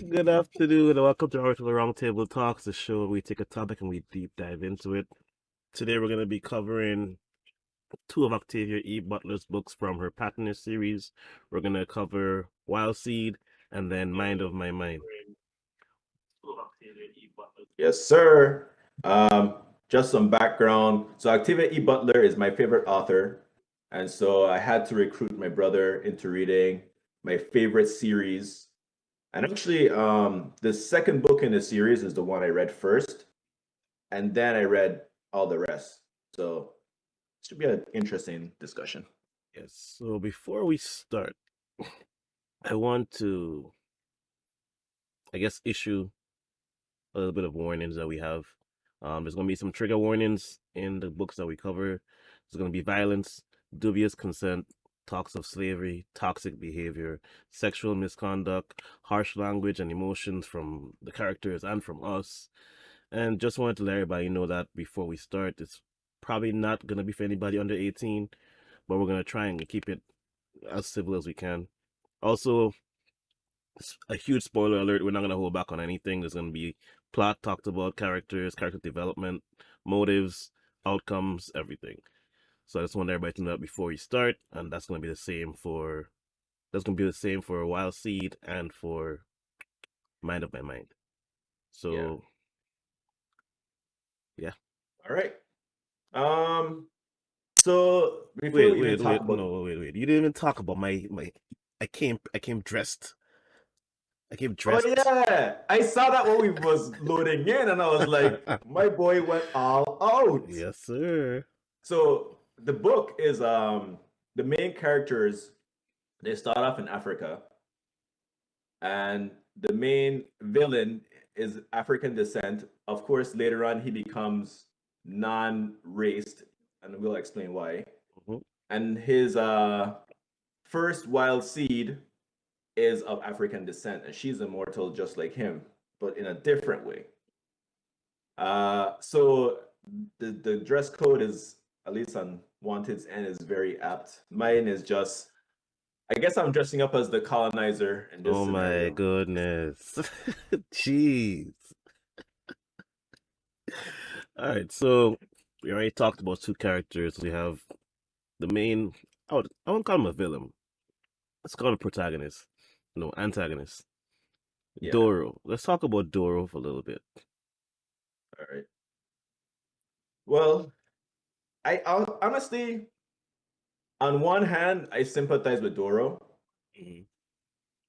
Good afternoon, and welcome to our Roundtable Talks, the show where we take a topic and we deep dive into it. Today, we're going to be covering two of Octavia E. Butler's books from her Patternist series. We're going to cover Wild Seed and then Mind of My Mind. Yes, sir. Just some background. So Octavia E. Butler is my favorite author, and so I had to recruit my brother into reading my favorite series. And actually, the second book in the series is the one I read first, and then I read all the rest. So it should be an interesting discussion. Yes, so before we start, I want to, issue a little bit of warnings that we have. There's going to be some trigger warnings in the books that we cover. There's going to be violence, dubious consent, talks of slavery, toxic behavior, sexual misconduct, harsh language and emotions from the characters and from us. And just wanted to let everybody know that before we start, it's probably not going to be for anybody under 18, but we're going to try and keep it as civil as we can. Also, a huge spoiler alert. We're not going to hold back on anything. There's going to be plot talked about, characters, character development, motives, outcomes, everything. So I just want everybody to know that before we start, and that's going to be the same for Wild Seed and for Mind of My Mind. Yeah. So yeah. All right. So before we even talk about, Wait. You didn't even talk about my. I came dressed. I came oh dressed. yeah, I saw that when we was loading in, and I was like, my boy went all out. Yes, sir. So the book is the main characters, they start off in Africa, and the main villain is African descent. Of course, later on he becomes non-raced, and we'll explain why. Mhm. And his first wild seed is of African descent, and she's immortal just like him, but in a different way. So the dress code is, at least on Wanted's end, is very apt. Mine is just, I guess I'm dressing up as the colonizer in this Oh my scenario. goodness. Jeez. All right, so we already talked about two characters. We have the main, I won't call him a villain. Let's call him a protagonist. No, antagonist. Yeah. Doro. Let's talk about Doro for a little bit. All right. Well, honestly, on one hand, I sympathize with Doro, Hmm.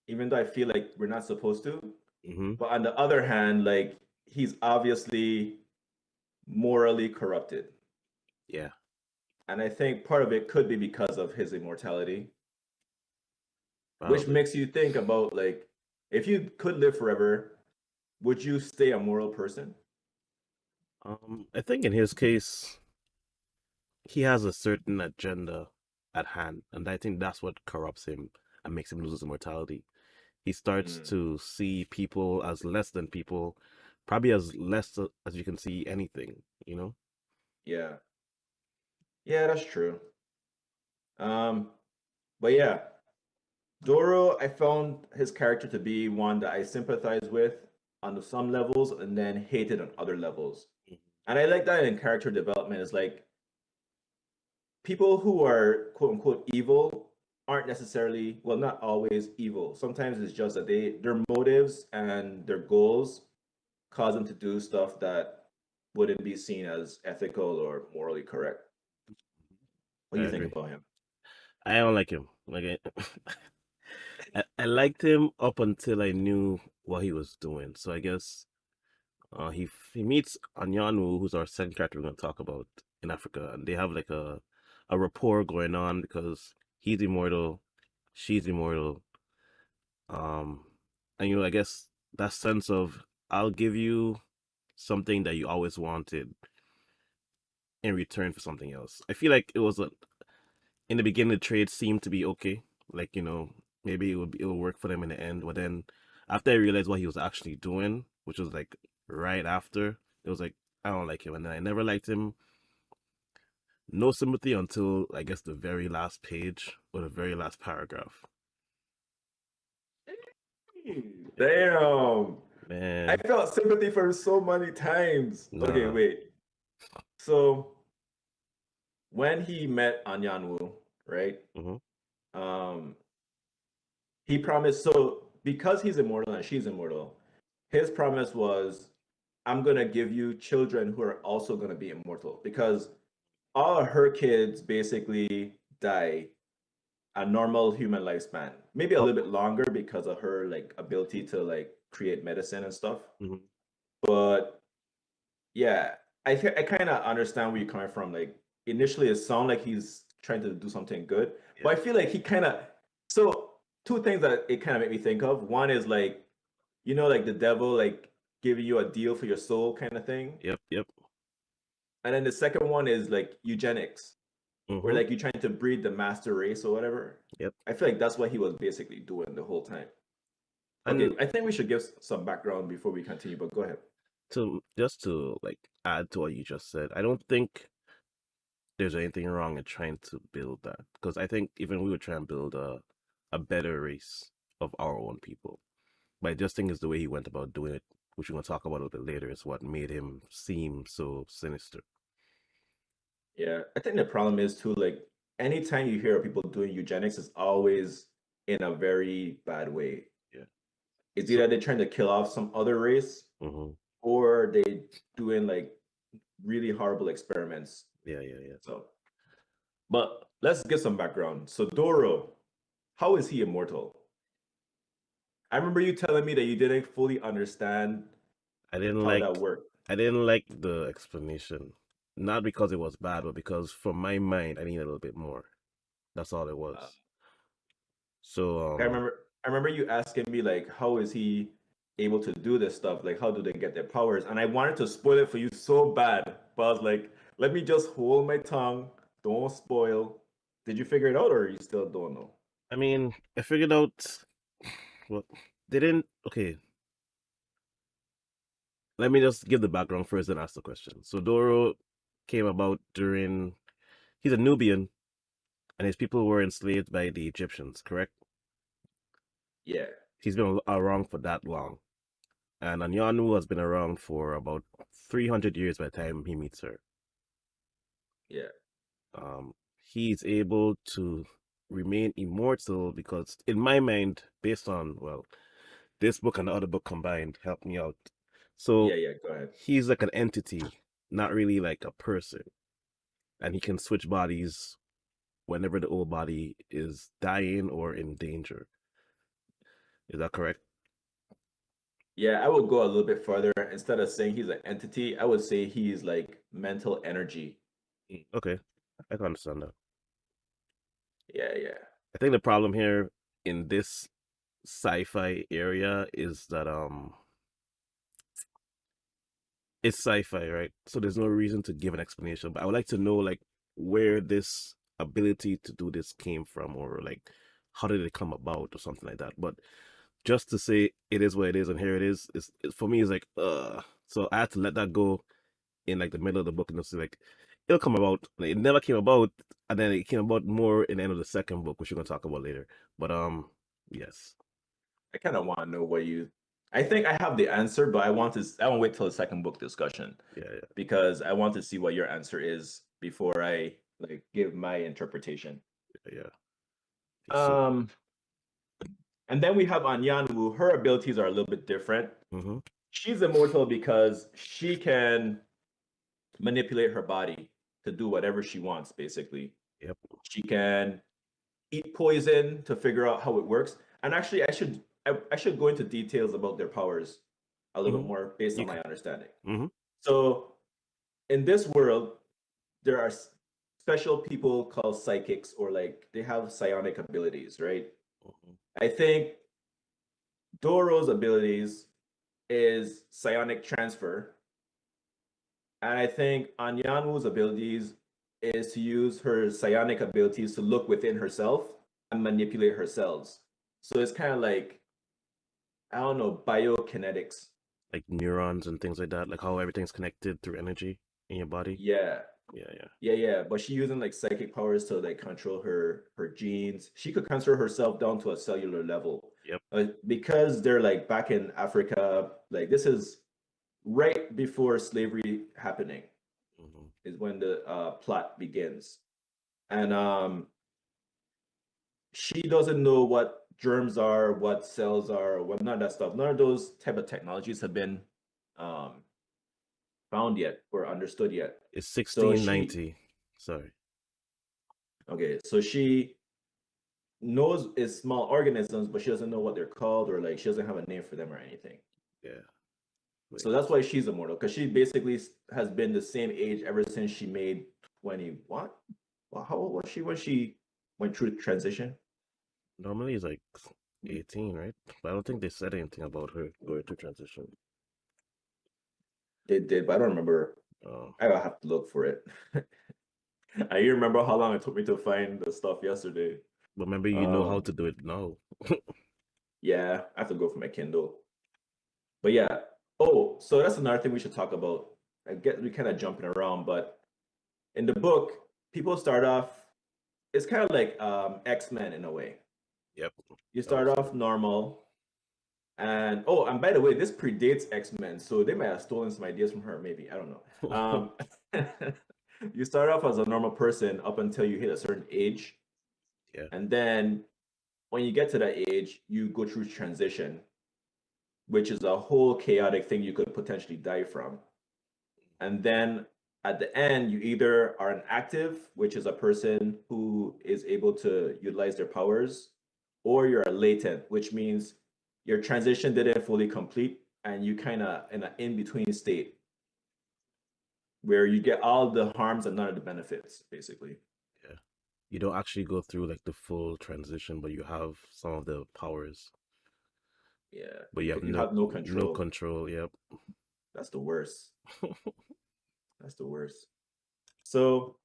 even though I feel like we're not supposed to. Hmm. But on the other hand, like, he's obviously morally corrupted. Yeah, And I think part of it could be because of his immortality, which probably. makes you think about, like, if you could live forever, would you stay a moral person? I think in his case, he has a certain agenda at hand, and I think that's what corrupts him and makes him lose his immortality. He starts Mm, to see people as less than people, probably as less as you can see anything, you know? yeah. Yeah, that's true. Um, but yeah, Doro, I found his character to be one that I sympathize with on some levels and then hated on other levels. And I like that in character development. Is like, people who are quote unquote evil aren't necessarily, well, not always evil. Sometimes it's just that their motives and their goals cause them to do stuff that wouldn't be seen as ethical or morally correct. What I do you think agree. about him? I don't like him. I liked him up until I knew what he was doing. So I guess he meets Anyanu, who's our second character we're gonna talk about in Africa, and they have like a rapport going on because he's immortal, she's immortal. Um, and I guess that sense of I'll give you something that you always wanted in return for something else. I feel like it was in the beginning the trade seemed to be okay, like maybe it will work for them in the end. But then after I realized what he was actually doing, which was like right after, it was like I don't like him, and then I never liked him. No sympathy until I guess the very last page or the very last paragraph. Damn. I Man, felt sympathy for him so many times. Okay, nah. wait. So when he met Anyanwu, right? Mm-hmm. Um, he promised, so because he's immortal and she's immortal, his promise was, I'm gonna give you children who are also gonna be immortal because all of her kids basically die a normal human lifespan, maybe a Oh, little bit longer because of her like ability to like create medicine and stuff. mm-hmm. But yeah, I kind of understand where you're coming from. Like initially, it sounds like he's trying to do something good, Yeah. but I feel like he kind of so two things that it kind of made me think of. One is like like the devil like giving you a deal for your soul kind of thing, Yep. Yep. and then the second one is like eugenics, where Mm-hmm. like you're trying to breed the master race or whatever. Yep. I feel like that's what he was basically doing the whole time. Okay, And I think we should give some background before we continue, but go ahead. to just to like add to what you just said, I don't think there's anything wrong in trying to build that because I think even we would try and build a better race of our own people. But I just think it's the way he went about doing it, which we're gonna talk about a little bit later, is what made him seem so sinister. Yeah, I think the problem is too, like anytime you hear of people doing eugenics, it's always in a very bad way. Yeah. It's So. either they're trying to kill off some other race Mm-hmm. or they doing like really horrible experiments. Yeah. Yeah. Yeah. So, but let's get some background. So Doro, how is he immortal? I remember you telling me that you didn't fully understand I didn't how that like worked. I didn't like the explanation. Not because it was bad, but because from my mind I needed a little bit more. That's all it Uh, was. So I remember you asking me like, how is he able to do this stuff? Like, how do they get their powers? And I wanted to spoil it for you so bad, but I was like, let me just hold my tongue. Don't spoil. Did you figure it out, or you still don't know? I mean, I figured out well they didn't okay, let me just give the background first and ask the question. So Doro came about during he's a Nubian and his people were enslaved by the Egyptians, correct? Yeah, He's been around for that long. And Anyanu has been around for about 300 years by the time he meets her. yeah, He's able to remain immortal because, in my mind, based on, well, this book and the other book combined, help me out. yeah, So yeah. Go ahead. he's like an entity, not really like a person. And he can switch bodies whenever the old body is dying or in danger. Is that correct? Yeah, I would go a little bit further. Instead of saying he's an entity, I would say he's like mental energy. Okay, I can understand that. Yeah, yeah, I think the problem here in this sci-fi area is that it's sci-fi, right? So there's no reason to give an explanation. But I would like to know like where this ability to do this came from, or like how did it come about, or something like that. But just to say it is what it is and here it is for me is like So I had to let that go in like the middle of the book and just say like it'll come about. Like, it never came about, and then it came about more in the end of the second book, which we're gonna talk about later. But yes, I kind of want to know what you. I think I have the answer, but I want to wait till the second book discussion yeah, yeah, because I want to see what your answer is before I like give my interpretation. yeah. So, Um, and then we have Anyanwu. Her abilities are a little bit different. mm-hmm, She's immortal because she can manipulate her body to do whatever she wants, basically. yep, She can eat poison to figure out how it works. And actually, I should go into details about their powers a little mm-hmm. bit more based You on my can, understanding. mm-hmm, So in this world, there are special people called psychics, or like they have psionic abilities, right? mm-hmm. I think Doro's abilities is psionic transfer, and I think Anyanwu's abilities is to use her psionic abilities to look within herself and manipulate her cells. So it's kind of like, I don't know, biokinetics. Like neurons and things like that, like how everything's connected through energy in your body. Yeah. Yeah, yeah. Yeah, but she using like psychic powers to like control her genes. She could control herself down to a cellular level. Yep. Because they're like back in Africa, like this is right before slavery happening Hmm. is when the plot begins. And she doesn't know what germs are, what cells are, what none of that stuff. None of those type of technologies have been um, found yet or understood yet. It's So she 1690. Sorry. okay, so she knows it's small organisms, but she doesn't know what they're called or like she doesn't have a name for them or anything. Yeah. So Wait. that's why she's immortal because she basically has been the same age ever since she made 21. Well, how old was she when she went through transition? Normally it's like 18, right? But I don't think they said anything about her going through transition. It did, but I don't remember. Uh, I will have to look for it. I remember how long it took me to find the stuff yesterday. but remember, you know how Um, to do it now. yeah, I have to go for my Kindle. But yeah. Oh, so that's another thing we should talk about. I get we kind of jumping around, but in the book, people start off. It's kind of like X-Men in a way. Yep. You I would start say. off normal, and oh, and by the way, this predates X-Men, so they might have stolen some ideas from her. Maybe I don't know. You start off as a normal person up until you hit a certain age, Yeah. and then when you get to that age, you go through transition, which is a whole chaotic thing you could potentially die from. And then at the end, you either are an active, which is a person who is able to utilize their powers, or you're a latent, which means your transition didn't fully complete and you kind of in an in-between state where you get all the harms and none of the benefits, basically. Yeah. You don't actually go through like the full transition, but you have some of the powers, Yeah, but you have you have no no control. control. Yep. That's the worst. That's the worst. So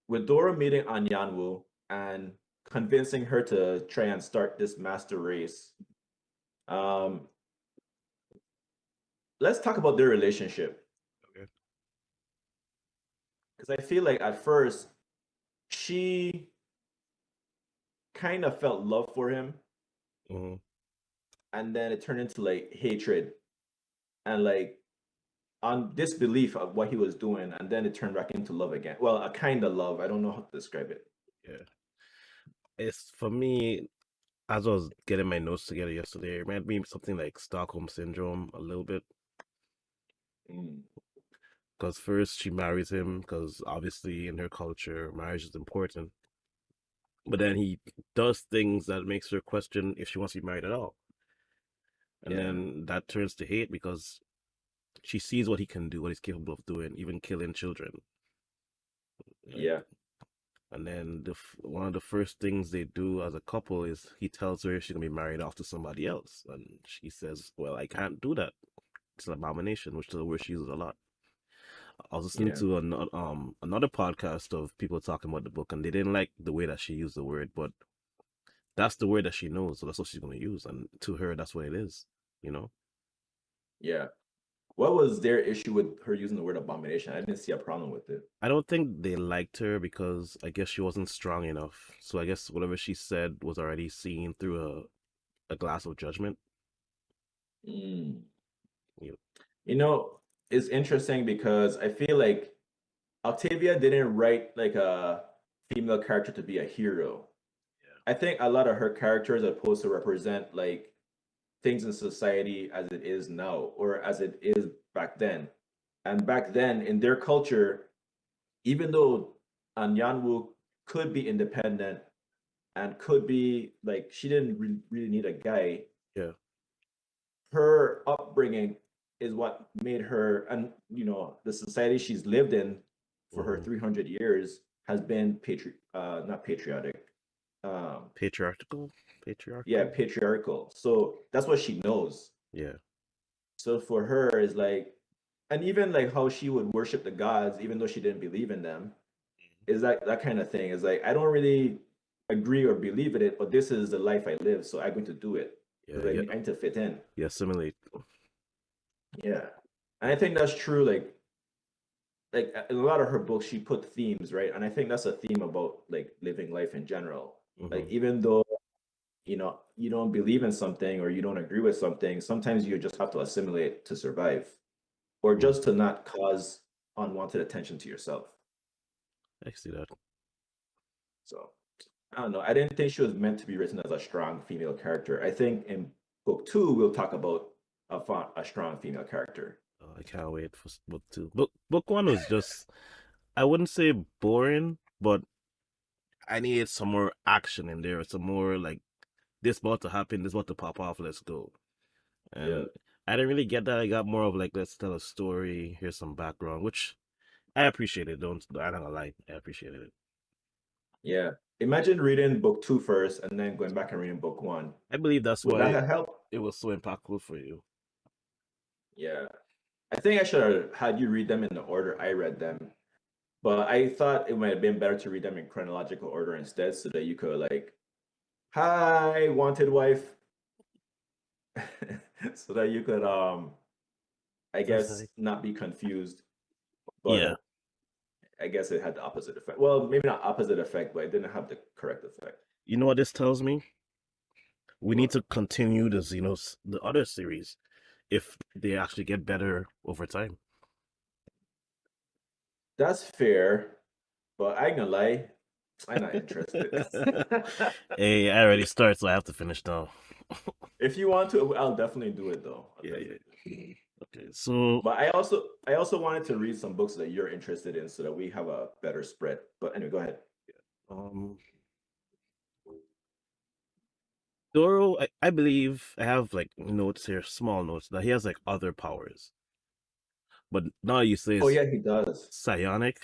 with Dora meeting Anyanwu and convincing her to try and start this master race, um, let's talk about their relationship Okay. because I feel like at first she kind of felt love for him, Hmm. and then it turned into like hatred and like on disbelief of what he was doing, and then it turned back into love again. Well, a kind of love. I don't know how to describe it. Yeah. It's for me, as I was getting my notes together yesterday, it reminded me of something like Stockholm syndrome a little bit. Mm, Because first she marries him, because obviously in her culture, marriage is important. But then he does things that makes her question if she wants to be married at all. And yeah, then that turns to hate because she sees what he can do, what he's capable of doing, even killing children. Like, yeah, and then one of the first things they do as a couple is he tells her she's gonna be married off to somebody else, and she says, "Well, I can't do that. It's an abomination," which is a word she uses a lot. I was listening yeah, to another podcast of people talking about the book, and they didn't like the way that she used the word, but that's the word that she knows, so that's what she's gonna use, and to her, that's what it is. You know, yeah. What was their issue with her using the word abomination? I didn't see a problem with it. I don't think they liked her because I guess she wasn't strong enough. So I guess whatever she said was already seen through a glass of judgment. Mm. You You know, it's interesting because I feel like Octavia didn't write like a female character to be a hero. I think a lot of her characters are supposed to represent like things in society as it is now or as it is back then. And back then in their culture, even though Anyanwu could be independent and could be like she didn't really need a guy, yeah. her upbringing is what made her and the society she's lived in for her Hmm. 300 years has been not patriotic, Patriarchal, yeah, patriarchal. patriarchal. So that's what she knows. Yeah. So for her is like, and even like how she would worship the gods even though she didn't believe in them, is that kind of thing. Is like I don't really agree or believe in it, but this is the life I live, so I'm going to do it Yeah. because Yeah. I need to fit in. Yeah. Assimilate. Yeah, and I think that's true. Like like in a lot of her books, she put themes, right? And I think that's a theme about like living life in general. Like Hmm. even though you don't believe in something or you don't agree with something, sometimes you just have to assimilate to survive, or Hmm. just to not cause unwanted attention to yourself. I see that. So I don't know. I didn't think she was meant to be written as a strong female character. I think in book two we'll talk about a strong female character. Oh, I can't wait for book two. Book one was just, I wouldn't say boring, but I needed some more action in there, some more like this about to happen, this about to pop off, let's go. Yeah, And I didn't really get that. I got more of like, let's tell a story, here's some background, which I appreciated. I'm not gonna lie, I appreciated it. yeah. Imagine reading book two first and then going back and reading book one. I believe that's Would that why have helped? it was so impactful for you. Yeah. I think I should have had you read them in the order I read them, but I thought it might have been better to read them in chronological order instead so that you could like, hi, wanted wife, so that you could I Just guess like, not be confused. yeah, But I guess it had the opposite effect. Well, maybe not opposite effect, but it didn't have the correct effect. you know what this tells me? We need What? to continue the Xenos, the other series, if they actually get better over time. That's fair, but I ain't gonna lie, I'm not interested. Hey, I already started, so I have to finish now. If you want to, I'll definitely do it though. I'll Yeah, definitely yeah. do it. Okay, so But I also wanted to read some books that you're interested in so that we have a better spread. But anyway, go ahead. um, Doro, I believe I have like notes here, small notes that he has like other powers. But now you say Oh it's yeah, he does. psionic.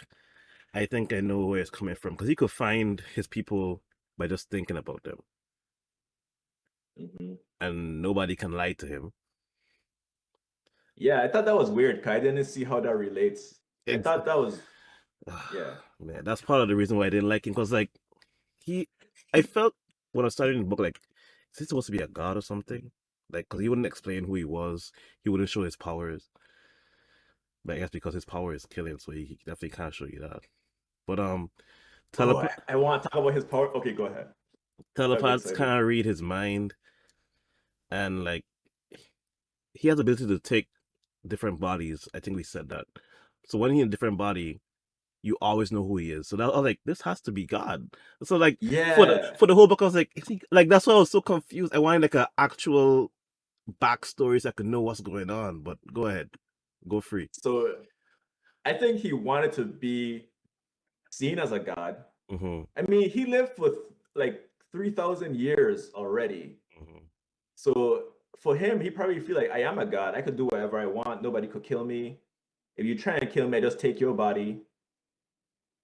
I think I know where it's coming from because he could find his people by just thinking about them, Hmm. and nobody can lie to him. Yeah, I thought that was weird 'cause I didn't see how that relates. I Ex- thought that was yeah. Man, that's part of the reason why I didn't like him because like he, I felt when I was studying the book like, is he supposed to be a god or something? Like, because he wouldn't explain who he was, he wouldn't show his powers. But I guess because his power is killing, so he definitely can't show you that. But Oh, telepath I want to talk about his power. Okay, go ahead. I'm telepaths excited. can't read his mind, and like he has the ability to take different bodies. I think we said that. So when he's in a different body, you always know who he is. So that I was like, this has to be God. So like Yeah. for the whole book, I was like, is he like that's why I was so confused. I wanted like an actual backstory so I could know what's going on. But go ahead, go free. So I think he wanted to be seen as a god. Hmm. I mean, he lived for like 3,000 years already. Hmm. So for him, he probably feel like I am a god. I could do whatever I want. Nobody could kill me. If you try and kill me, I just take your body.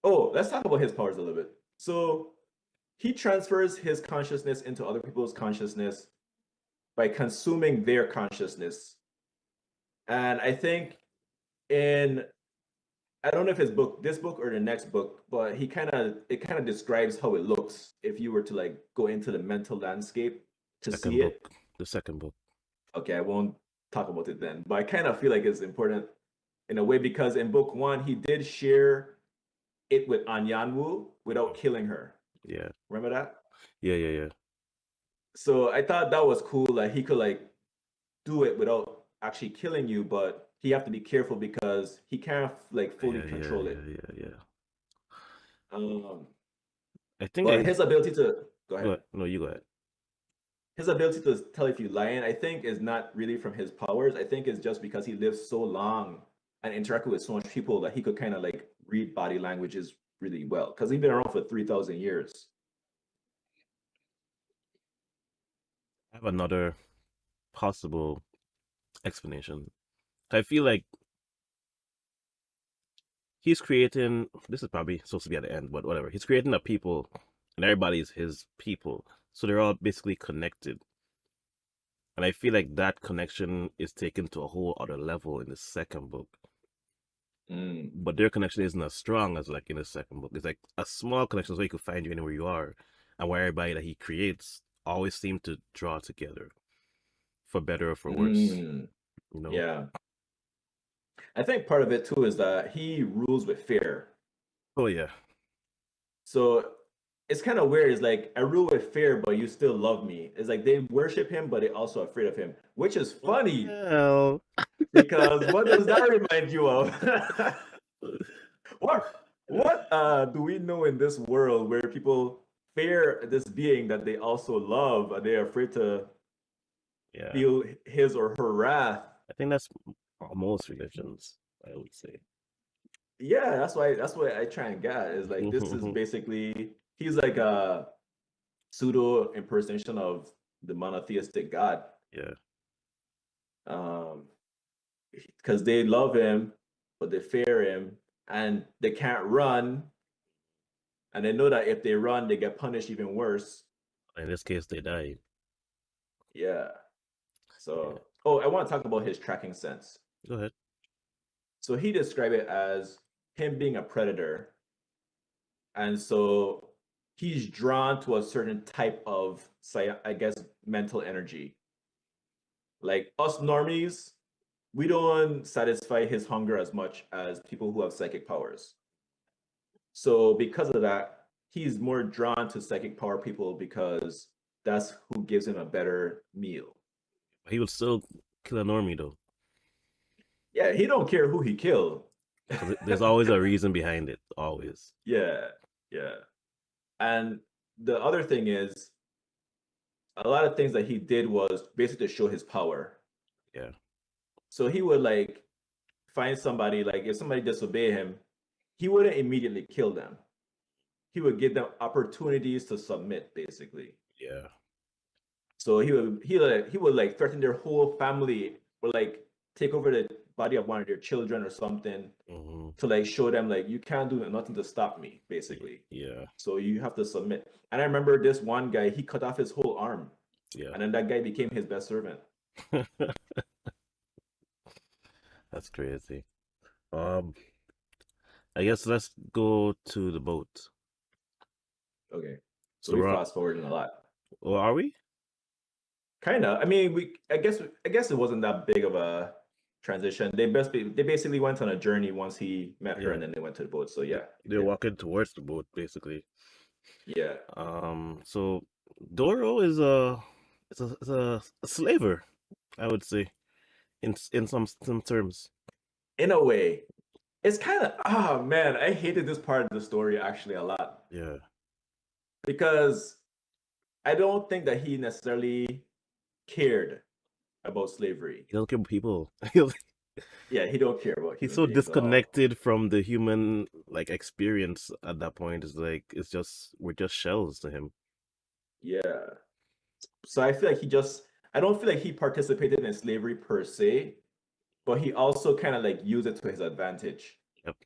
Oh, let's talk about his powers a little bit. So he transfers his consciousness into other people's consciousness by consuming their consciousness. And I think in I don't know if his book, this book or the next book, but it kind of describes how it looks if you were to like go into the mental landscape to Second see book, it. the second book. Okay, I won't talk about it then, but I kind of feel like it's important in a way because in book one he did share it with Anyanwu without Mhm. killing her. Yeah, Remember that? yeah, yeah, yeah, So I thought that was cool. Like he could like do it without actually killing you, but he have to be careful because he can't like fully yeah, yeah, control yeah, it. yeah, yeah. Um, I think but I his ability to go go ahead. ahead. No, you go ahead. His ability to tell if you're lying, I think, is not really from his powers. I think it's just because he lived so long and interacted with so much people that he could kind of like read body languages really well. Because he's been around for 3,000 years. I have another possible explanation. I feel like he's creating. This is probably supposed to be at the end, but whatever. He's creating a people, and everybody's his people, so they're all basically connected. And I feel like that connection is taken to a whole other level in the second book. Mm, But their connection isn't as strong as like in the second book. It's like a small connection so he could find you anywhere you are, and where everybody that he creates always seem to draw together, for better or for worse. mm, You know? yeah. I think part of it too is that he rules with fear. Oh yeah. So it's kind of weird. It's like I rule with fear, but you still love me. It's like they worship him, but they also afraid of him, which is funny Well, because what does that remind you of? What do we know in this world where people fear this being that they also love and they're afraid to yeah. feel his or her wrath? I think that's most religions, I would say. Yeah, that's what I try and get is like this is basically he's like a pseudo impersonation of the monotheistic God. Yeah. Um, because they love him, but they fear him, and they can't run, and they know that if they run, they get punished even worse. In this case, they died. Yeah. Yeah. So, oh, I want to talk about his tracking sense. Go ahead. So he described it as him being a predator, and so he's drawn to a certain type of, I guess, mental energy. Like us normies, we don't satisfy his hunger as much as people who have psychic powers. So because of that, he's more drawn to psychic power people because that's who gives him a better meal. He would still kill a normie though, Yeah, he don't care who he killed. because there's always a reason behind it. Always. Yeah, yeah. And the other thing is, a lot of things that he did was basically to show his power. Yeah. So he would like find somebody, like if somebody disobey him, he wouldn't immediately kill them. He would give them opportunities to submit, basically. Yeah. So he would like threaten their whole family or like take over the body of one of their children or something Hmm. to like show them like you can't do nothing to stop me, basically. Yeah. So you have to submit. And I remember this one guy, he cut off his whole arm, Yeah. and then that guy became his best servant. That's crazy. Um, I guess let's go to the boat. Okay. So So we we're fast forwarding a lot. or are we? Kind of. I mean, I guess it wasn't that big of a transition. They basically went on a journey once he met her, Yeah. and then they went to the boat. So yeah, They're yeah, walking towards the boat, basically. yeah. So Doro is a slaver, I would say, in some terms. In a way, it's kind of man, I hated this part of the story actually a lot Yeah. because I don't think that he necessarily cared about slavery. He doesn't care about people. Yeah, he don't care about He's human so beings at all. disconnected from the human like experience at that point. It's like it's just we're just shells to him. Yeah. So I don't feel like he participated in slavery per se, but he also kind of like used it to his advantage. Yep.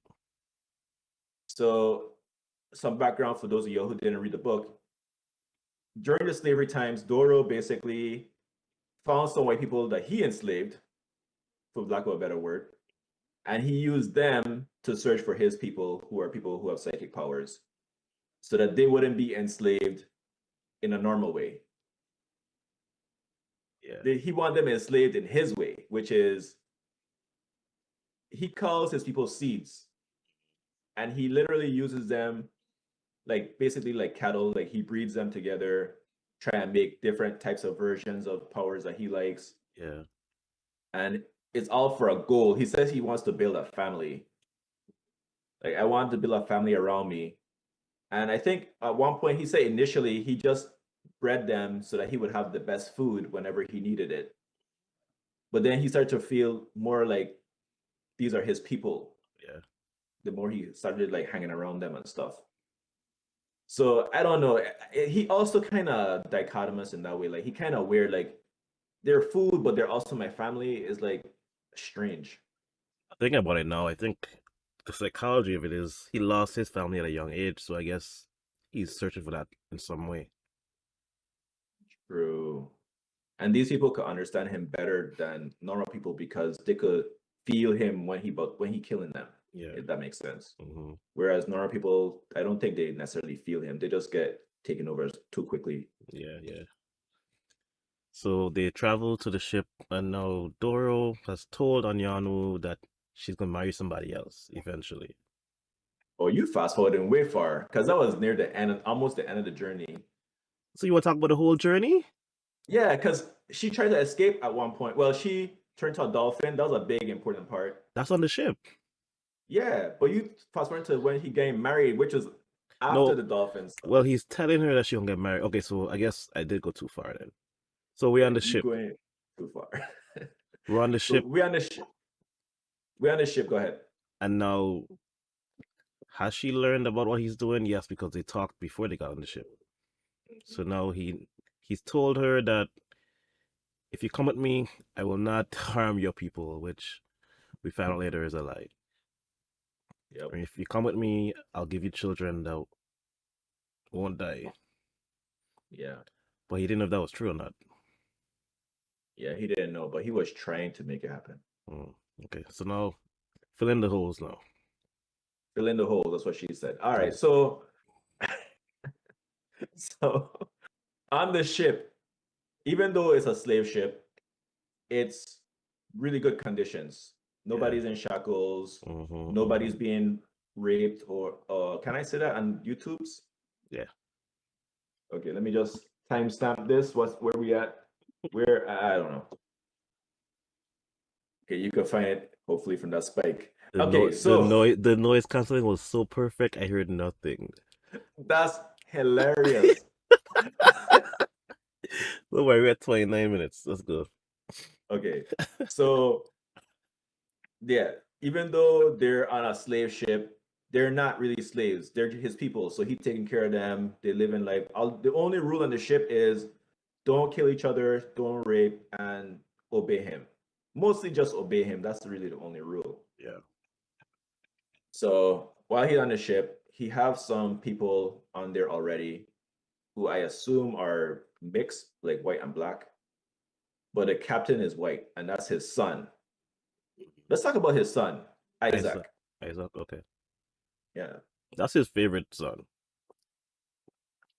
So some background for those of you who didn't read the book. During the slavery times, Doro basically found some white people that he enslaved, for lack of a better word, and he used them to search for his people who are people who have psychic powers so that they wouldn't be enslaved in a normal way. Yeah. He wanted them enslaved in his way, which is he calls his people seeds and he literally uses them like basically like cattle, like he breeds them together, try and make different types of versions of powers that he likes. Yeah. And it's all for a goal. He says he wants to build a family. Like I want to build a family around me. And I think at one point he said initially he just bred them so that he would have the best food whenever he needed it. But then he started to feel more like these are his people. Yeah. The more he started like hanging around them and stuff. So I don't know. He also kind of dichotomous in that way. Like he kind of weird. Like they're food, but they're also my family. Is like strange. Thinking about it now, I think the psychology of it is he lost his family at a young age, so I guess he's searching for that in some way. True. And these people could understand him better than normal people because they could feel him when he killing them. Yeah. If that makes sense. Hmm. Whereas normal people, I don't think they necessarily feel him. They just get taken over too quickly. Yeah. Yeah. So they travel to the ship, and now Doro has told Anyanu that she's gonna marry somebody else eventually. Oh, you fast forwarding way far because that was near the end, almost the end of the journey. So you want to talk about the whole journey? Yeah, because she tried to escape at one point. Well, she turned to a dolphin. That was a big important part. That's on the ship. Yeah, but you fast forward to when he getting married, which was after No, the dolphin stuff. well, he's telling her that she gonna get married. Okay, so I guess I did go too far then. So we're on Yeah, the you ship. going too far. We're on the So ship, we on the ship. We on the ship. Go ahead. and now has she learned about what he's doing? Yes, because they talked before they got on the ship. So now he's told her that if you come with me, I will not harm your people, which we found out later is a lie. Yep. Or if you come with me, I'll give you children that won't die. Yeah. But he didn't know if that was true or not. Yeah. He didn't know, but he was trying to make it happen. Mm, okay, so now fill in the holes now. Fill in the hole. That's what she said. All Yeah. right. So, so on the ship, even though it's a slave ship, it's really good conditions. Yeah. Nobody's in shackles. Nobody's Mm-hmm. being raped or can I say that on YouTube's? Yeah. Okay, let me just timestamp this. What's where we at? Where I don't know. Okay, you can find it hopefully from that spike. The Okay, no the so noise the noise canceling was so perfect. I heard nothing. that's hilarious. Don't worry, we're at 29 minutes. Let's go. Okay, so yeah, even though they're on a slave ship, they're not really slaves. They're his people, so he's taking care of them. They live in life. The only rule on the ship is don't kill each other, don't rape, and obey him. Mostly just obey him. That's really the only rule. Yeah. So while he's on the ship, he have some people on there already who I assume are mixed, like white and black. But the captain is white, and that's his son. Let's talk about his son, Isaac. Isaac. Isaac. Okay. Yeah, That's his favorite son,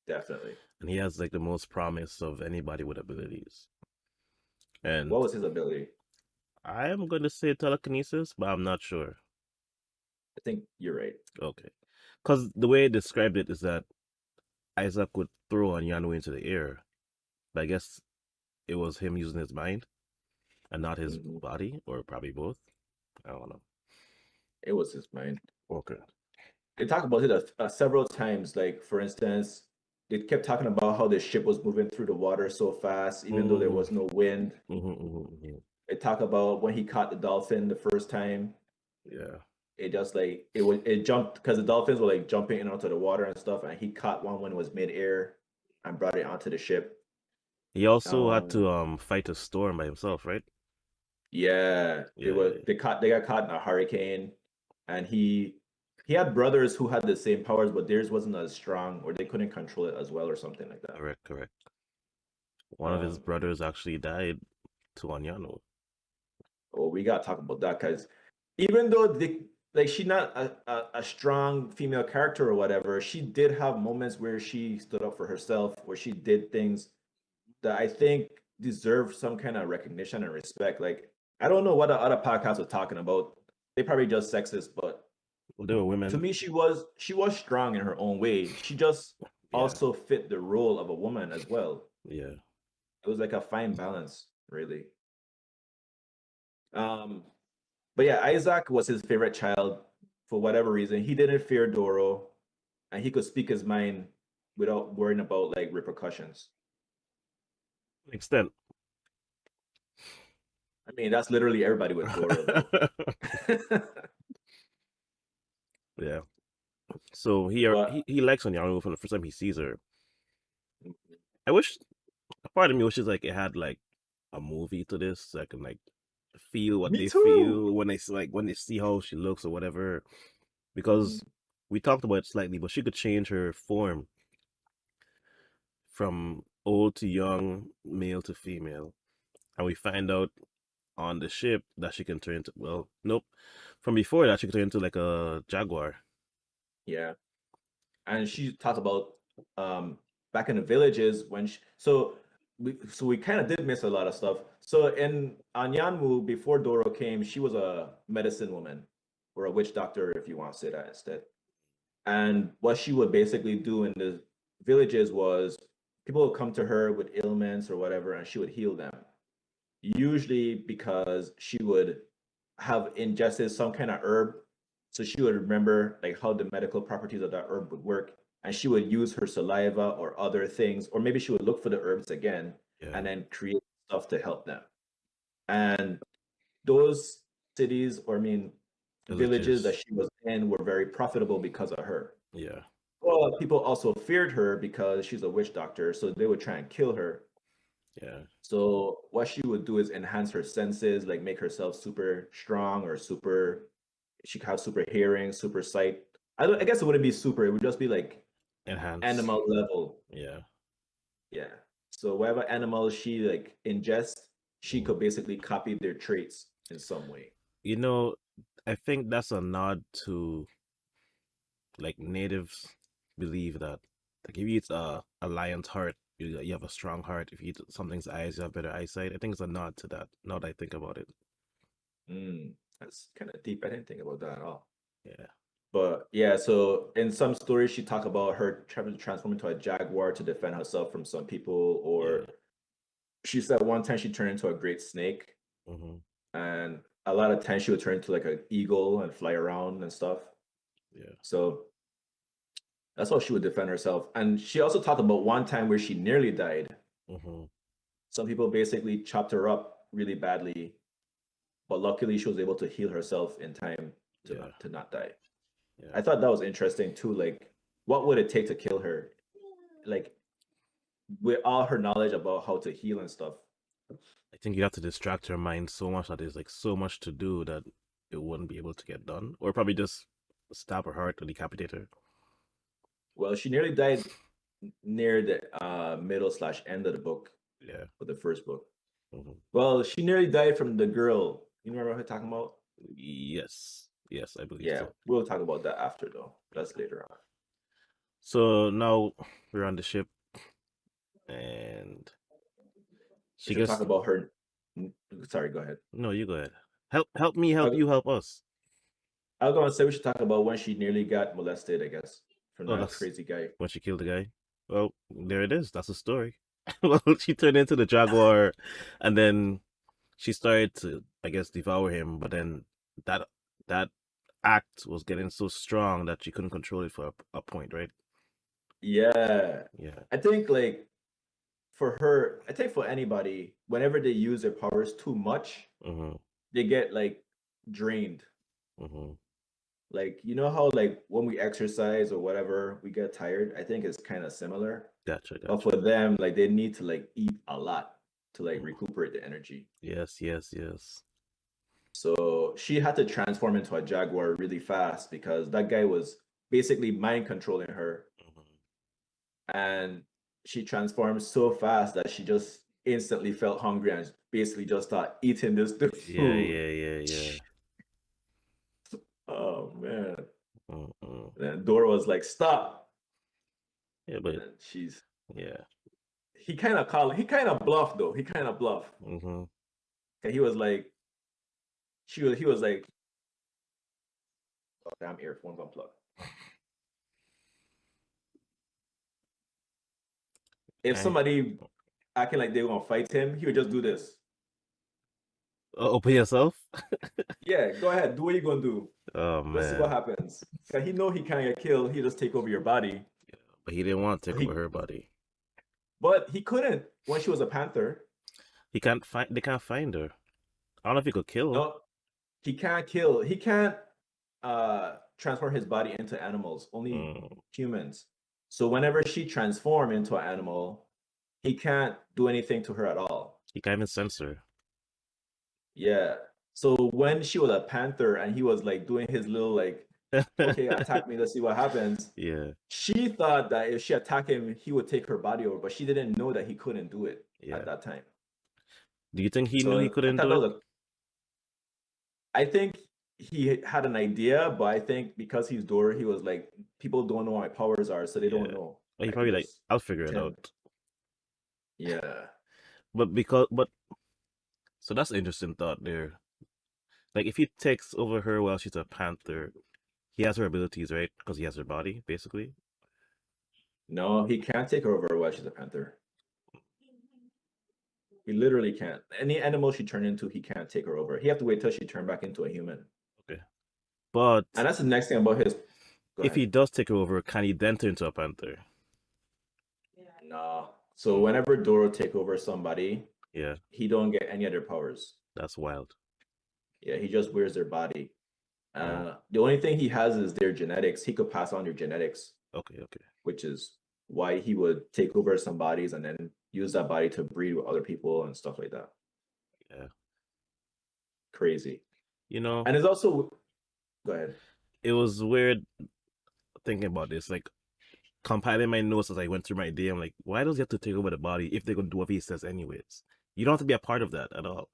definitely. and he has like the most promise of anybody with abilities. And What was his ability? I am going to say telekinesis, but I'm not sure. I think you're right. Okay. Because the way I described it is that Isaac would throw Anyanu into the air. But I guess it was him using his mind and not his Mhm. body, or probably both. I don't know. It was his mind. Okay. They talk about it several times. Like, for instance, they kept talking about how the ship was moving through the water so fast, even though there Mm-hmm. was no wind. Mm-hmm. They talk about when he caught the dolphin the first time. Yeah. It just like it jumped because the dolphins were like jumping in onto the water and stuff, and he caught one when it was midair and brought it onto the ship. He also had Um, to fight a storm by himself, right? yeah, Yeah, yeah, yeah. they got caught in a hurricane, and he had brothers who had the same powers, but theirs wasn't as strong, or they couldn't control it as well, or something like that. Correct, correct. One of his Um, brothers actually died to Anyano. oh, we gotta talk about that because even though like she's not a strong female character or whatever, she did have moments where she stood up for herself, where she did things that I think deserve some kind of recognition and respect. Like I don't know what the other podcasts are talking about. They probably just sexist, but Well, they were to women. me, she was strong in her own way. She just Yeah, also fit the role of a woman as well. yeah. It was like a fine balance, really. Um, but yeah, Isaac was his favorite child for whatever reason. He didn't fear Doro, and he could speak his mind without worrying about like repercussions. Extent. I mean, that's literally everybody with Doro, though. Yeah. So he But he likes Anyano from the first time he sees her. I wish a part of me wishes like it had like a movie to this, so I can like feel what me they too. feel when when they see how she looks or whatever. Mhm. Because we talked about it slightly, but she could change her form from old to young, male to female. And we find out on the ship that she can turn into, well, nope. From before that, she could turn into like a jaguar. Yeah, and she talked about back in the villages when so we kind of did miss a lot of stuff. So in Anyanwu, before Doro came, she was a medicine woman or a witch doctor, if you want to say that instead. And what she would basically do in the villages was people would come to her with ailments or whatever, and she would heal them. Usually because she would have ingested some kind of herb. So she would remember like how the medical properties of that herb would work. And she would use her saliva or other things, or maybe she would look for the herbs again Yeah, and then create stuff to help them. And those cities, or I mean, villages that villages. she was in were very profitable because of her. Yeah, Well, people also feared her because she's a witch doctor, so they would try and kill her. yeah, So what she would do is enhance her senses, like make herself super strong or super. She could have super hearing, super sight. I guess it wouldn't be super. It would just be like enhance. animal level. Yeah. Yeah. So whatever animals she like ingests, she Mm. could basically copy their traits in some way. You know, I think that's a nod to like natives believe that like if you eat a lion's heart, you have a strong heart. If you eat something's eyes, you have better eyesight. I think it's a nod to that. Now that I think about it. That's kind of deep. I didn't think about that at all. Yeah, But yeah, so in some stories, she talk about her trying to transform into a jaguar to defend herself from some people, yeah. or she said one time she turned into a great snake, Mm-hmm. and a lot of times she would turn into like an eagle and fly around and stuff. Yeah. So that's how she would defend herself. And she also talked about one time where she nearly died. Mm-hmm. Some people basically chopped her up really badly, but luckily she was able to heal herself in time Yeah. to not die. Yeah. I thought that was interesting too. Like, what would it take to kill her? Like, with all her knowledge about how to heal and stuff. I think you have to distract her mind so much that there's like so much to do that it wouldn't be able to get done, or probably just stab her heart or decapitate her. Well, she nearly died near the middle slash end of the book Yeah. of the first book. Mm-hmm. Well, she nearly died from the girl. You remember what I'm talking about? Yes. Yes, I believe Yeah, so. we'll talk about that after though. That's later on. So now we're on the ship, and We she should talk gets. about her. Sorry, go ahead. No, you go ahead. Help me, I, help you, help us. I was gonna say we should talk about when she nearly got molested. I guess from Oh, that that's crazy guy. when she killed the guy. Well, there it is. That's the story. Well, she turned into the jaguar, and then she started to, I guess, devour him. But then that that act was getting so strong that she couldn't control it for a point, right? Yeah, Yeah. I think like for her, I think for anybody, whenever they use their powers too much, Mm-hmm. they get like drained. Mm-hmm. Like you know how like when we exercise or whatever, we get tired. I think it's kind of similar. Gotcha. But Gotcha. for them, like they need to like eat a lot to like Mm. recuperate the energy. Yes. Yes. Yes. So she had to transform into a jaguar really fast because that guy was basically mind controlling her, Mm-hmm. and she transformed so fast that she just instantly felt hungry and basically just started eating this Yeah. food. Yeah. Yeah. Yeah. Oh man. Mm-hmm. And Dora was like, stop. Yeah. But And she's yeah. he kind of bluffed though. He kind of bluffed. Mm-hmm. And he was like, he was like, oh damn, earphones unplugged. If I somebody acting like they were gonna fight him, he would just do this. open yourself. Yeah, go ahead, do what you're gonna do. Oh Let's see what man. happens. Cause he know he can't get killed. He just take over your body. Yeah. But he didn't want to But take over he, her body. but he couldn't when she was a panther. He can't find. They can't find her. I don't know if he could kill her. No, he can't kill. He can't transform his body into animals. Only Mm. humans. So whenever she transform into an animal, he can't do anything to her at all. He can't even censor. Yeah. So when she was a panther and he was like doing his little like, okay, attack me, let's see what happens. Yeah. She thought that if she attacked him, he would take her body over, but she didn't know that he couldn't do it at Yeah. that time. Do you think he knew he So I couldn't thought do that it? was a, I think he had an idea, but I think because he's Dora, he was like, people don't know what my powers are, so they don't Yeah. know. Well, he I could probably like, just I'll figure it pretend. out. Yeah. But So that's an interesting thought there. Like if he takes over her while she's a panther, he has her abilities, right? Because he has her body, basically. No, he can't take her over while she's a panther. He literally can't. Any animal she turned into, he can't take her over. He have to wait till she turned back into a human. Okay. But And that's the next thing about his. Go if ahead. he does take her over, can he then turn into a panther? No. So Mm, whenever Doro take over somebody, yeah, he don't get any other powers. that's wild. Yeah, he just wears their body. Oh, The only thing he has is their genetics. He could pass on their genetics, okay, okay. which is why he would take over some bodies and then use that body to breed with other people and stuff like that. Yeah. Crazy. You know, And it's also go ahead. it was weird thinking about this. Like compiling my notes as I went through my day. I'm like, why does he have to take over the body if they're gonna do what he says anyways? You don't have to be a part of that at all.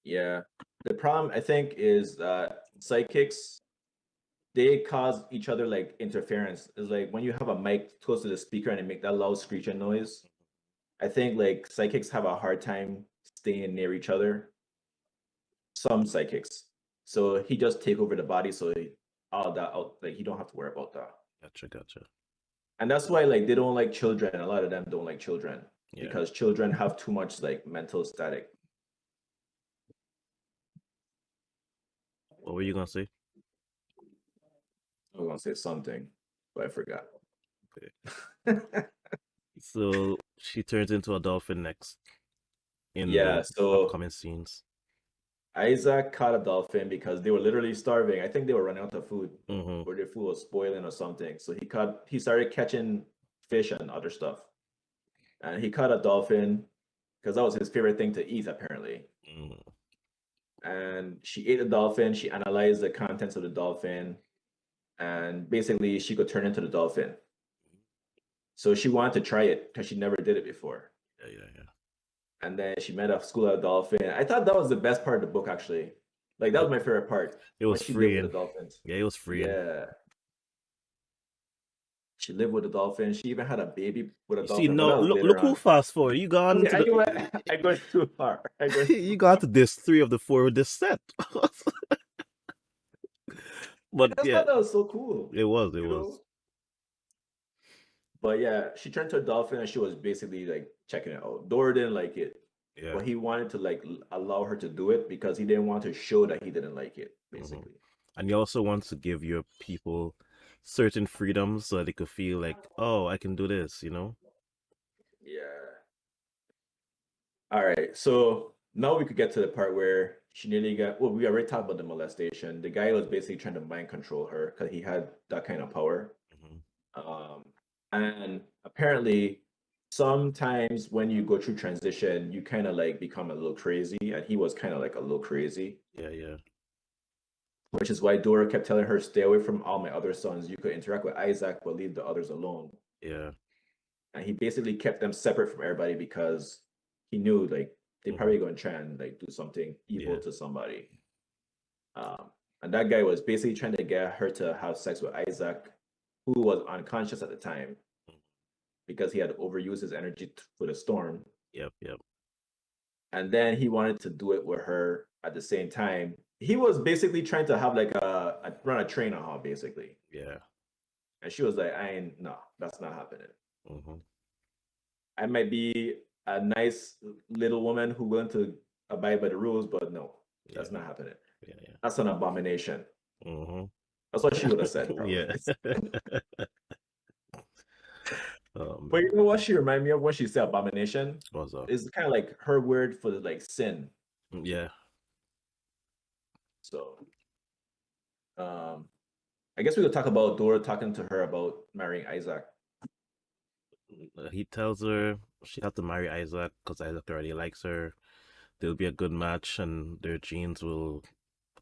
Yeah. The problem I think is that psychics they cause each other like interference. It's like when you have a mic close to the speaker and it make that loud screeching noise. I think like psychics have a hard time staying near each other. Some psychics. So he just take over the body so all that out like he don't have to worry about that. Gotcha, gotcha. And that's why like they don't like children. A lot of them don't like children Yeah. because children have too much like mental static. What were you gonna say? I was gonna say something, but I forgot. Okay. So she turns into a dolphin next in Yeah, the so upcoming scenes. Isaac caught a dolphin because they were literally starving. I think they were running out of food Mm-hmm. or their food was spoiling or something. So he started catching fish and other stuff. And he caught a dolphin because that was his favorite thing to eat apparently. Mm, And she ate the dolphin, she analyzed the contents of the dolphin, and basically she could turn into the dolphin. So she wanted to try it because she never did it before. yeah, yeah, yeah. And then she met a school of dolphin. I thought that was the best part of the book actually. Like that It, was my favorite part it when was she lived with the freeing. dolphins. Yeah, it was freeing. Yeah. She lived with the dolphin. She even had a baby with a You see, dolphin, but no, that was look later who on. fast forward. You gone to I the went I go too far. I go you too got far. to this three of the four with this set. But I just yeah, thought that was so cool, it you was. know? But yeah, she turned to a dolphin and she was basically like checking it out. Dora didn't like it, Yeah. but he wanted to like allow her to do it because he didn't want to show that he didn't like it, Hmm. basically. And you also want to give your people certain freedoms so they could feel like, oh, I can do this, you know? Yeah. All right. So now we could get to the part where she nearly got, well, we already talked about the molestation. The guy was basically trying to mind control her because he had that kind of power. Hmm. Um, and apparently, sometimes when you go through transition, you kind of like become a little crazy. And he was kind of like a little crazy, Yeah, yeah, which is why Dora kept telling her, stay away from all my other sons. You could interact with Isaac, but leave the others alone. yeah. And he basically kept them separate from everybody because he knew like they Hmm. probably going to try and like do something evil Yeah. to somebody. And that guy was basically trying to get her to have sex with Isaac, who was unconscious at the time because he had overused his energy for the storm. Yep, yep. And then he wanted to do it with her at the same time. He was basically trying to have like a run a train on her, basically. Yeah. And she was like, I ain't, no, that's not happening. Hmm. I might be a nice little woman who willing to abide by the rules, but no, Yeah, that's not happening. yeah, yeah. That's an abomination. Hmm. That's what she would have said, Yeah. probably. But Man. you know what she reminded me of when she said abomination? What's up? Is kind of like her word for like sin. Yeah. So um I guess we could talk about Dora talking to her about marrying Isaac. He tells her she has to marry Isaac because Isaac already likes her. They'll be a good match and their genes will,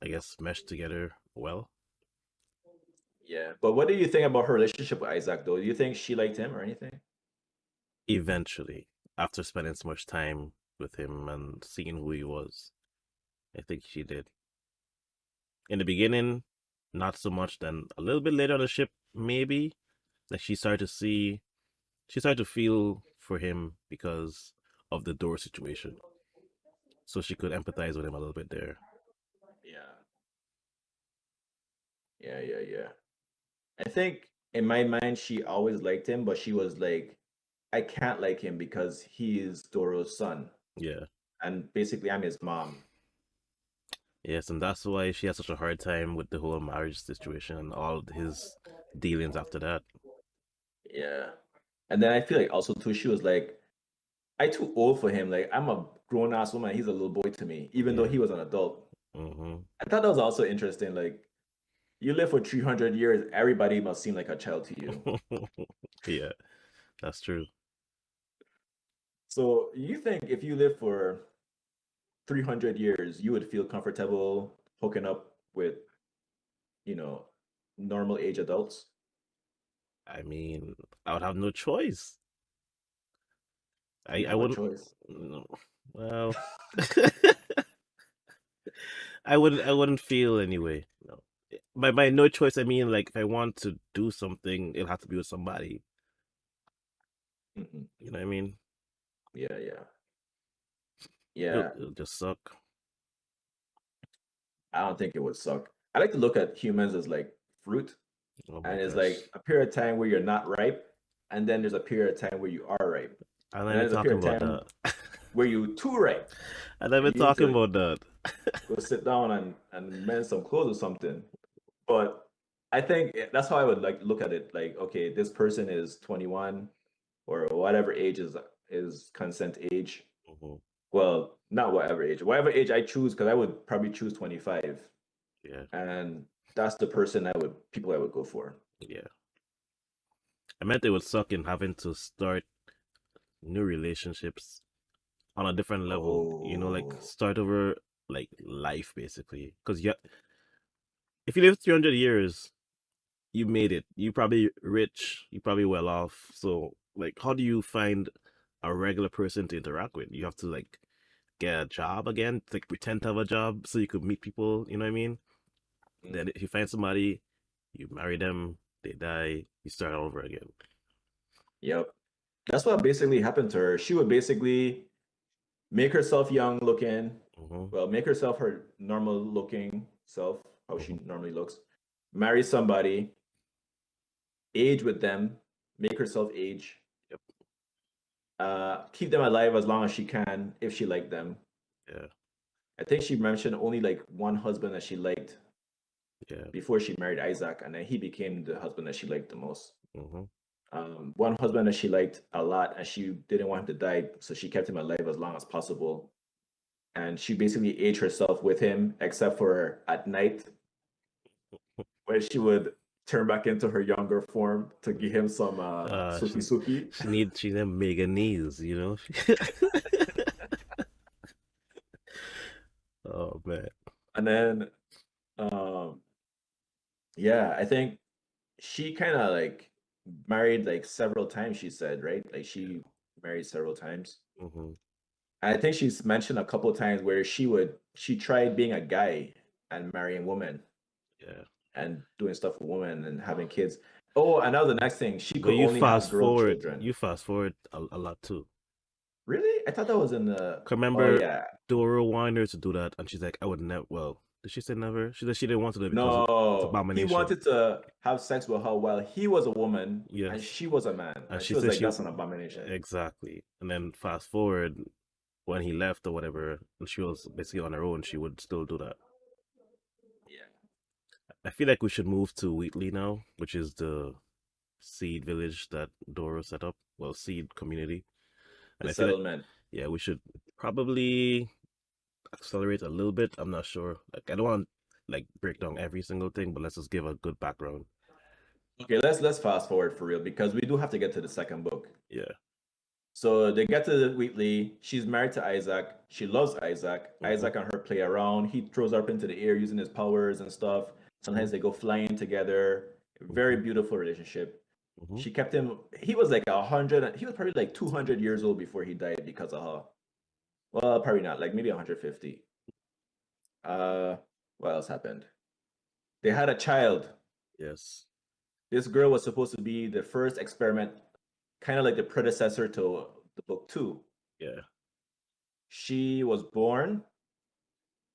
I guess, mesh together well. Yeah. But what do you think about her relationship with Isaac though? Do you think she liked him or anything? Eventually, after spending so much time with him and seeing who he was, I think she did. In the beginning, not so much. Then a little bit later on the ship, maybe. Like she started to feel for him because of the door situation. so she could empathize with him a little bit there. Yeah, yeah. I think in my mind she always liked him, but she was like, I can't like him because he is Doro's son, Yeah. and basically I'm his mom. Yes, and that's why she had such a hard time with the whole marriage situation and all his dealings after that. Yeah. And then I feel like also too, she was like, I too old for him. Like I'm a grown ass woman. He's a little boy to me, even though Yeah. he was an adult. Mm-hmm. I thought that was also interesting. Like you live for 300 years, everybody must seem like a child to you. Yeah, that's true. So you think if you live for 300 years, you would feel comfortable hooking up with, you know, normal age adults? I mean, I would have no choice. I You I have a wouldn't. choice. No. Well, I wouldn't feel anyway. No. By no choice, I mean like if I want to do something, it'll have to be with somebody. Mhm. You know what I mean? Yeah. It'll, Yeah. it'll just suck. I don't think it would suck. I like to look at humans as like fruit, Oh my and it's gosh. like a period of time where you're not ripe, and then there's a period of time where you are ripe, I'm not and then even there's a talking period about of time that. where you too ripe, I'm not and even you need talking to about that. go sit down and mend some clothes or something. But I think that's how I would like look at it. Like, okay, this person is 21 or whatever age is consent age. Mhm. Well, not whatever age I choose, because I would probably choose 25, Yeah, and that's the person people I would go for. yeah. I meant it would suck in having to start new relationships on a different level. Like Oh, start over like life basically. Because yeah, if you live 300 years, you made it. You probably rich. You probably well off. So like, how do you find a regular person to interact with? You have to like get a job again, like pretend to have a job so you could meet people. You know what I mean? mm, Then if you find somebody, you marry them, they die, you start all over again. yep. That's what basically happened to her. She would basically make herself young looking, Mm-hmm. well, make herself her normal looking self, how Mm-hmm. she normally looks, marry somebody, age with them, make herself age, Yep. keep them alive as long as she can if she liked them. Yeah. I think she mentioned only like one husband that she liked Yeah. before she married Isaac, and then he became the husband that she liked the most. Mm-hmm. One husband that she liked a lot, and she didn't want him to die, so she kept him alive as long as possible. And she basically aged herself with him, except for at night, where she would turn back into her younger form to give him some Uh, suki she suki. she them mega knees. Oh man. And then, um, yeah, I think she kind of like married like several times, she said, right? Like Yeah. she married several times. Mm-hmm. And I think she's mentioned a couple of times where she tried being a guy and marrying women Yeah. and doing stuff with women and having kids. Oh, and that was the next thing. She But could only have girl children. you fast forward a lot too. Really? I thought that was in the. 'Cause Oh remember, yeah. Dora wanted her to do that, and she's like, "I would never." Well, did she say never? She said she didn't want to do it because it's No, he abomination. wanted to have sex with her while he was a woman and Yes, she was a man, and and she she was said like, she "That's an abomination." exactly. And then fast forward when he left or whatever, and she was basically on her own. She would still do that. Yeah, I feel like we should move to Wheatley now, which is the seed village that Dora set up. Well, seed community, the and I feel like settlement. yeah, we should probably accelerate a little bit. I'm not sure. Like I don't want to like break down every single thing, but let's just give a good background. Okay, let's fast forward for real because we do have to get to the second book. Yeah. So they get to Wheatley. She's married to Isaac. She loves Isaac. Mm-hmm. Isaac and her play around. He throws her up into the air using his powers and stuff. Mm-hmm. Sometimes they go flying together. Very Mm-hmm. beautiful relationship. Mm-hmm. She kept him. He was like 100. He was probably like 200 years old before he died because of her. Well, probably not. Like maybe 150. Uh, what else happened? They had a child. Yes. This girl was supposed to be the first experiment, kind of like the predecessor to the book two. Yeah. She was born,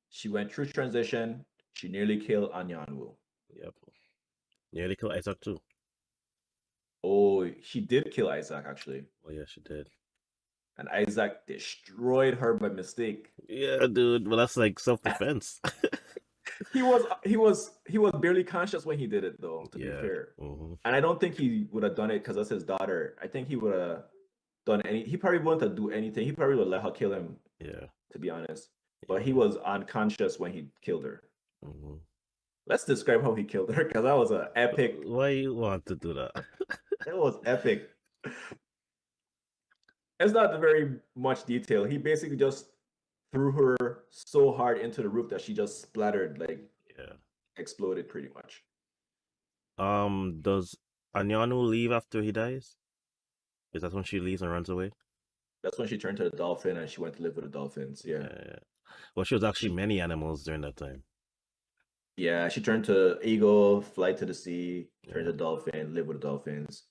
she went through transition, she nearly killed Anyanwu. Yep. Yeah, they killed Isaac too. Oh, she did kill Isaac actually. Oh yeah, she did. And Isaac destroyed her by mistake. Yeah, dude. Well, that's like self-defense. He was barely conscious when he did it though, to be Yeah. fair. Hmm. And I don't think he would have done it because that's his daughter. I think he would have done he probably wouldn't have do anything. He probably would let her kill him, Yeah. to be honest. But he Yeah. was unconscious when he killed her. Hmm. Let's describe how he killed her because that was an epic. Why you want to do that? It was epic. It's not very much detail. He basically just threw her so hard into the roof that she just splattered, like Yeah. exploded pretty much. Does Anyanu leave after he dies? Is that when she leaves and runs away? That's when she turned to the dolphin and she went to live with the dolphins. Yeah. Yeah, yeah. Well, she was actually She many animals during that time. yeah, she turned to eagle, fly to the sea, turned Yeah. to dolphin, live with the dolphins.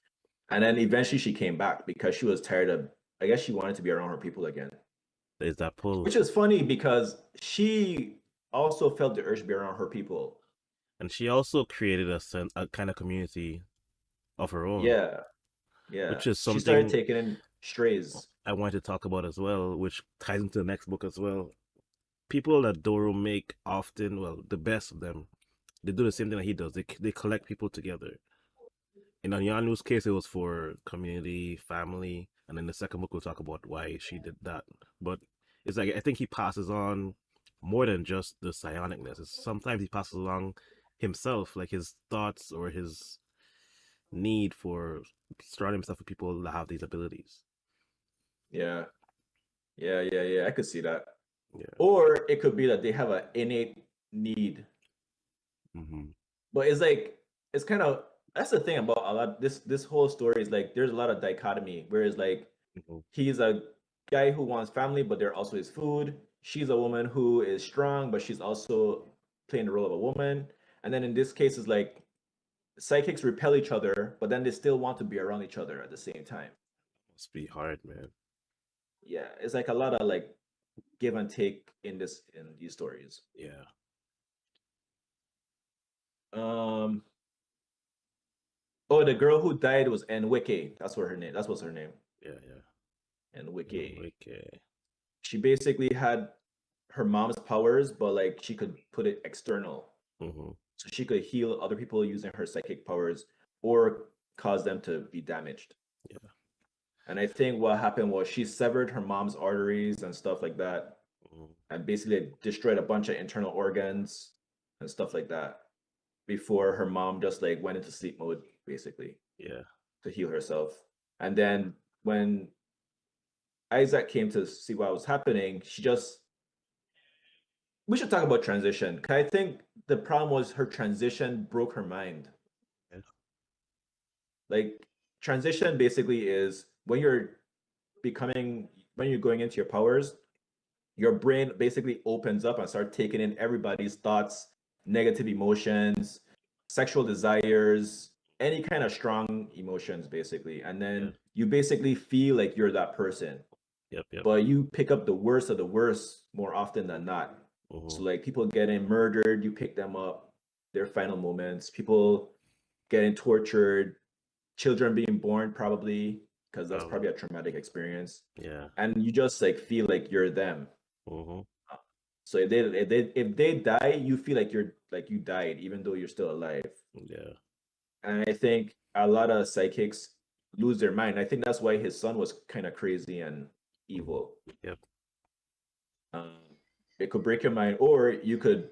And then eventually she came back because she was tired of I guess she wanted to be around her people again. There's that pull. Which is funny because she also felt the urge to be around her people. And she also created a kind of community of her own, Yeah, yeah. which is She started something taking in strays. I wanted to talk about as well, which ties into the next book as well. People that Doro make often, well, the best of them, they do the same thing that he does. They collect people together. In Anyanu's case, it was for community, family, and then the second book will talk about why she did that. But it's like I think he passes on more than just the psionicness. Sometimes he passes along himself, like his thoughts or his need for surrounding himself with people that have these abilities. Yeah, yeah. I could see that. Yeah. Or it could be that they have an innate need. Hmm. But it's like it's kind of that's the thing about a lot this whole story is like there's a lot of dichotomy. Whereas like Hmm. he's a guy who wants family, but they're also his food. She's a woman who is strong, but she's also playing the role of a woman. And then in this case, it's like psychics repel each other, but then they still want to be around each other at the same time. Must be hard, man. Yeah, it's like a lot of like give and take in these stories. Yeah. Um. Oh, the girl who died was Enwike. That's what her name. That's what's her name. Yeah. Yeah. Enwike. Okay. She basically had her mom's powers, but like she could put it external. Hmm. So she could heal other people using her psychic powers or cause them to be damaged. Yeah. And I think what happened was she severed her mom's arteries and stuff like that, Hmm. and basically destroyed a bunch of internal organs and stuff like that before her mom just like went into sleep mode basically Yeah. to heal herself. And then when Isaac came to see what was happening, she just we should talk about transition. 'Cause I think the problem was her transition broke her mind. Yeah. Like transition basically is when you're becoming when you're going into your powers, your brain basically opens up and start taking in everybody's thoughts, negative emotions, sexual desires, any kind of strong emotions basically. And Yeah. then you basically feel like you're that person. Yep. Yep. But you pick up the worst of the worst more often than not. Hmm. So like people getting murdered, you pick them up, their final moments, people getting tortured, children being born probably because that's Probably. probably a traumatic experience, Yeah. and you just like feel like you're them. Hmm. So if they die, you feel like you're like you died even though you're still alive. Yeah. And I think a lot of psychics lose their mind. I think that's why his son was kind of crazy and Hmm. evil. Yep. Um, it could break your mind, or you could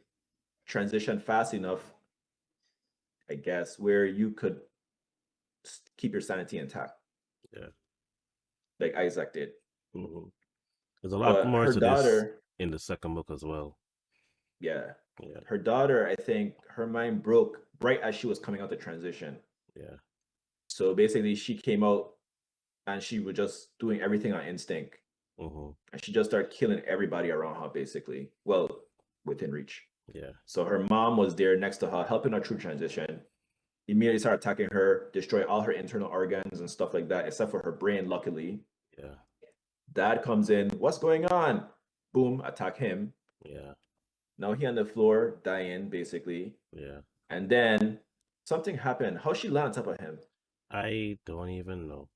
transition fast enough, I guess, where you could keep your sanity intact, Yeah. like Isaac did. Hmm. There's a lot But more her to this daughter, in the second book as well. yeah, Yeah. her daughter, I think her mind broke right as she was coming out the transition. Yeah. So basically, she came out and she was just doing everything on instinct, Hmm. and she just started killing everybody around her, basically. Well, within reach. Yeah. So her mom was there next to her, helping her through transition. Immediately started attacking her, destroy all her internal organs and stuff like that, except for her brain, luckily. Yeah. Dad comes in, what's going on? boom, attack him. Yeah. Now he on the floor, dying, basically. Yeah. And then something happened. How she land on top of him? I don't even know.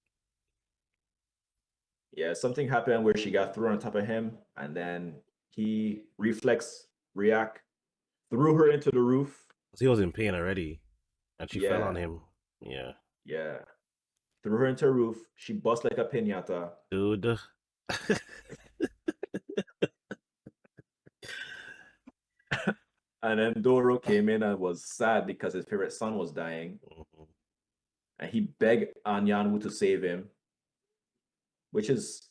Yeah, something happened where she got thrown on top of him, and then he reflex react, threw her into the roof. 'Cause he was in pain already, and she fell on Yeah, him. Yeah. yeah. Threw her into a roof. She bust like a piñata. Dude. And then Doro came in and was sad because his favorite son was dying. Mhm. And he begged Anyanwu to save him, which is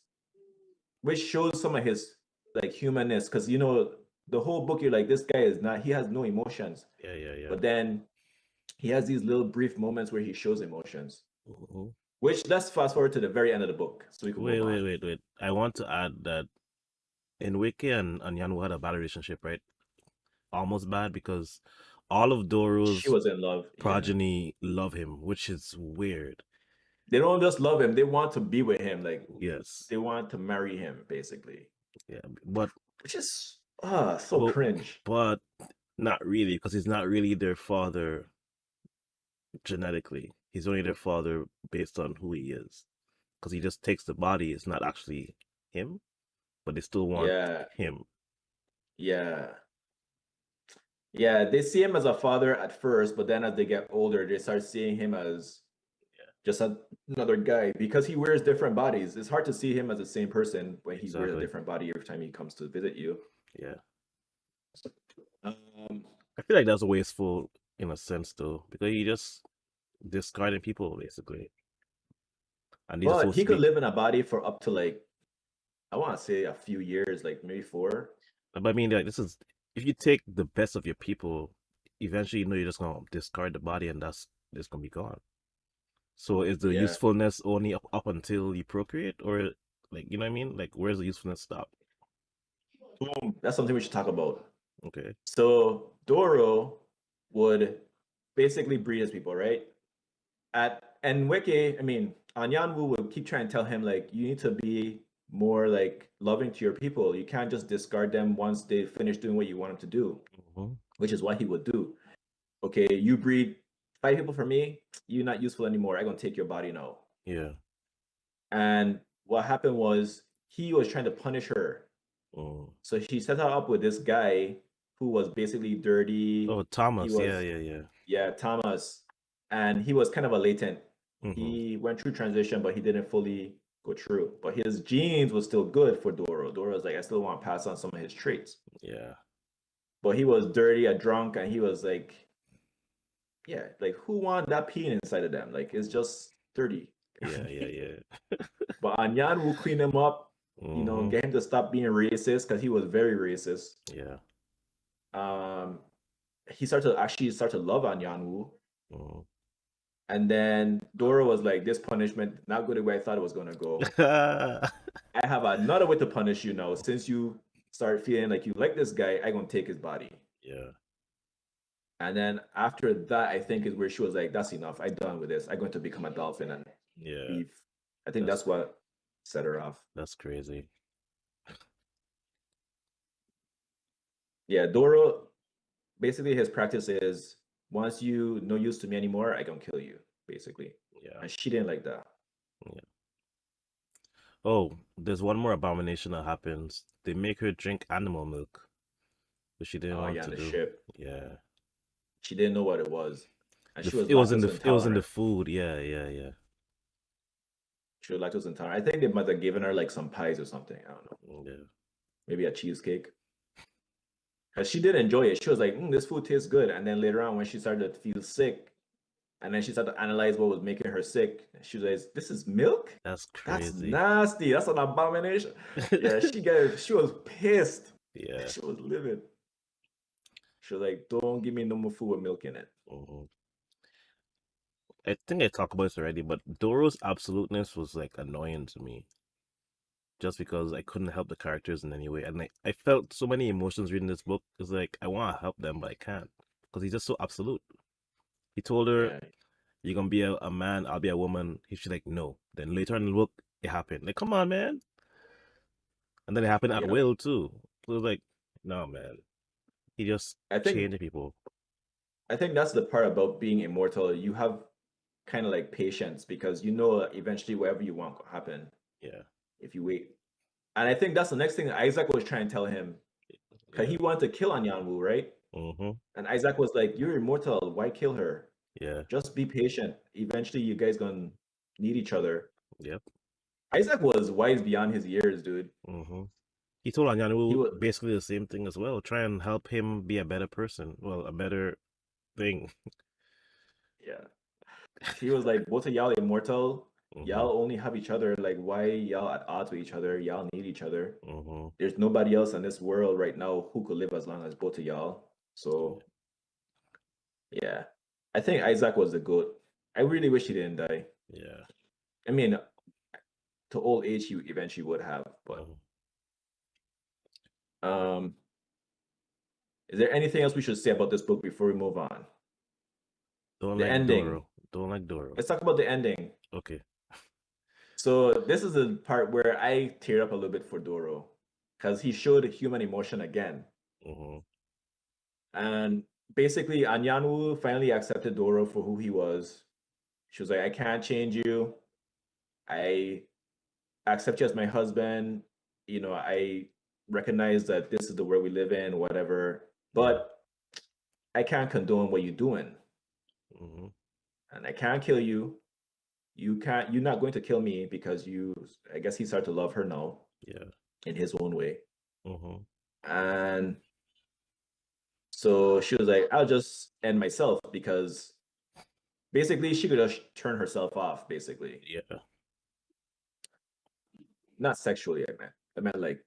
which shows some of his like humanness. Because the whole book, you're like, this guy is not, he has no emotions. Yeah, yeah, yeah. But then he has these little brief moments where he shows emotions. Mhm. Which let's fast forward to the very end of the book so we can Wait, move wait, on. wait, wait. I want to add that Enrique and Yanu had a bad relationship, right? Almost bad because all of She Doro's was in love. Yeah. progeny love him, which is weird. They don't just love him, they want to be with him. Like Yes. they want to marry him, basically. Yeah. But Which is so but cringe. but not really, because he's not really their father genetically. He's only their father based on who he is. Because he just takes the body. It's not actually him, but they still want Yeah, him. yeah. Yeah, they see him as a father at first, but then as they get older, they start seeing him as just another guy because he wears different bodies. It's hard to see him as the same person when he wears a Exactly. different body every time he comes to visit you. Yeah. Um, I feel like that's wasteful in a sense, though, because he just discarding people basically, and these are but supposed he to could be. live in a body for up to like I want to say a few years, like maybe 4. But I mean, like this is if you take the best of your people, eventually you know you're just gonna discard the body, and that's just gonna be gone. So is the Yeah, usefulness only up until you procreate, or like you know what I mean? Like where's the usefulness stop? boom. That's something we should talk about. Okay. So Doro would basically breed his people, right? And Weke, I mean, Anyanwu would keep trying to tell him like you need to be more like loving to your people. You can't just discard them once they finish doing what you want them to do, Hmm. which is what he would do. Okay, you breed 5 people for me, you're not useful anymore. I'm gonna take your body now. Yeah. And what happened was he was trying to punish her. Mm. So she set her up with this guy who was basically dirty. Oh, He Thomas. Yeah, was, yeah, yeah. yeah, Thomas. And he was kind of a latent. Hmm. He went through transition, but he didn't fully go through. But his genes was still good for Doro. Doro was like, I still want to pass on some of his traits. Yeah. But he was dirty, a drunk, and he was like, yeah, like who want that pee inside of them? Like it's just dirty. Yeah, yeah, yeah. But Anyan will clean him up, Hmm. get him to stop being racist because he was very racist. Yeah. Um, he started to actually start to love Anyanwu. Mm. And then Dora was like, this punishment, not go the way I thought it was gonna go. I have another way to punish you now. Since you start feeling like you like this guy, I'm gonna take his body. Yeah. And then after that, I think is where she was like, that's enough. I'm done with this. I'm going to become a dolphin and Yeah. leave. I think That's that's what set her off. that's crazy. Yeah, Doro, basically his practice is once you no use to me anymore, I gonna kill you, basically. Yeah. And she didn't like that. Yeah. Oh, there's one more abomination that happens. They make her drink animal milk, which she didn't Oh want yeah, to on the do. ship. Yeah. She didn't know what it was. And she was It was in lactose the intolerant. food. Yeah, yeah, yeah. She was lactose intolerant. I think they might have given her like some pies or something. I don't know. Yeah. Maybe a cheesecake. Because she did enjoy it. She was like, this food tastes good. And then later on, when she started to feel sick, and then she started to analyze what was making her sick, she was like, this is milk? That's That's crazy. nasty. That's an abomination. Yeah, she was pissed. Yeah. She was livid. She was like, don't give me no more food with milk in it. Hmm. I think I talked about this already, but Doro's absoluteness was like annoying to me, just because I couldn't help the characters in any way, and I felt so many emotions reading this book. It's like I want to help them, but I can't because he's just so absolute. He told her, Yeah. "You're gonna be a man, I'll be a woman." She's like, "No." Then later in the book, it happened. Like, come on, man. And then it happened at Yep. will too. So it was like, no man, he just I think changed people. I think that's the part about being immortal. You have kind of like patience because you know that eventually whatever you want will happen Yeah, if you wait. And I think that's the next thing Isaac was trying to tell him because yeah, he wanted to kill Anyanwu, right? mm-hmm, And Isaac was like, "You're immortal. Why kill her? yeah, Just be patient. Eventually, you guys gonna need each other." yep, Isaac was wise beyond his years, dude. mm-hmm. He told He Anyanu was, basically the same thing as well. Try and help him be a better person. Well, a better thing. yeah. He was like, "Both of y'all immortal. Mm-hmm, Y'all only have each other. Like, why y'all at odds with each other? Y'all need each other. mm-hmm, There's nobody else in this world right now who could live as long as both of y'all." yeah, So yeah, I think Isaac was the goat. I really wish he didn't die. yeah. I mean, to old age, he eventually would have. But Mm-hmm. um, is there anything else we should say about this book before we move on? Don't The like ending. Doro. Don't like Doro. Let's talk about the ending. Okay. So this is the part where I teared up a little bit for Doro because he showed human emotion again. Mm-hmm, And basically, Anyanu finally accepted Doro for who he was. She was like, I can't change you. I accept you as my husband. You know, I recognize that this is the world we live in, whatever. yeah. But I can't condone what you're doing. Mm-hmm, And I can't kill you. You're not going to kill me because I guess he started to love her now yeah. in his own way. Mm-hmm, And so she was like, I'll just end myself because basically she could just turn herself off, basically. yeah. Not sexually, I meant like